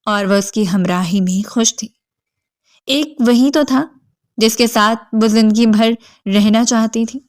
اور وہ اس کی ہمراہی میں خوش تھی۔ ایک وہی تو تھا جس کے ساتھ وہ زندگی بھر رہنا چاہتی تھی۔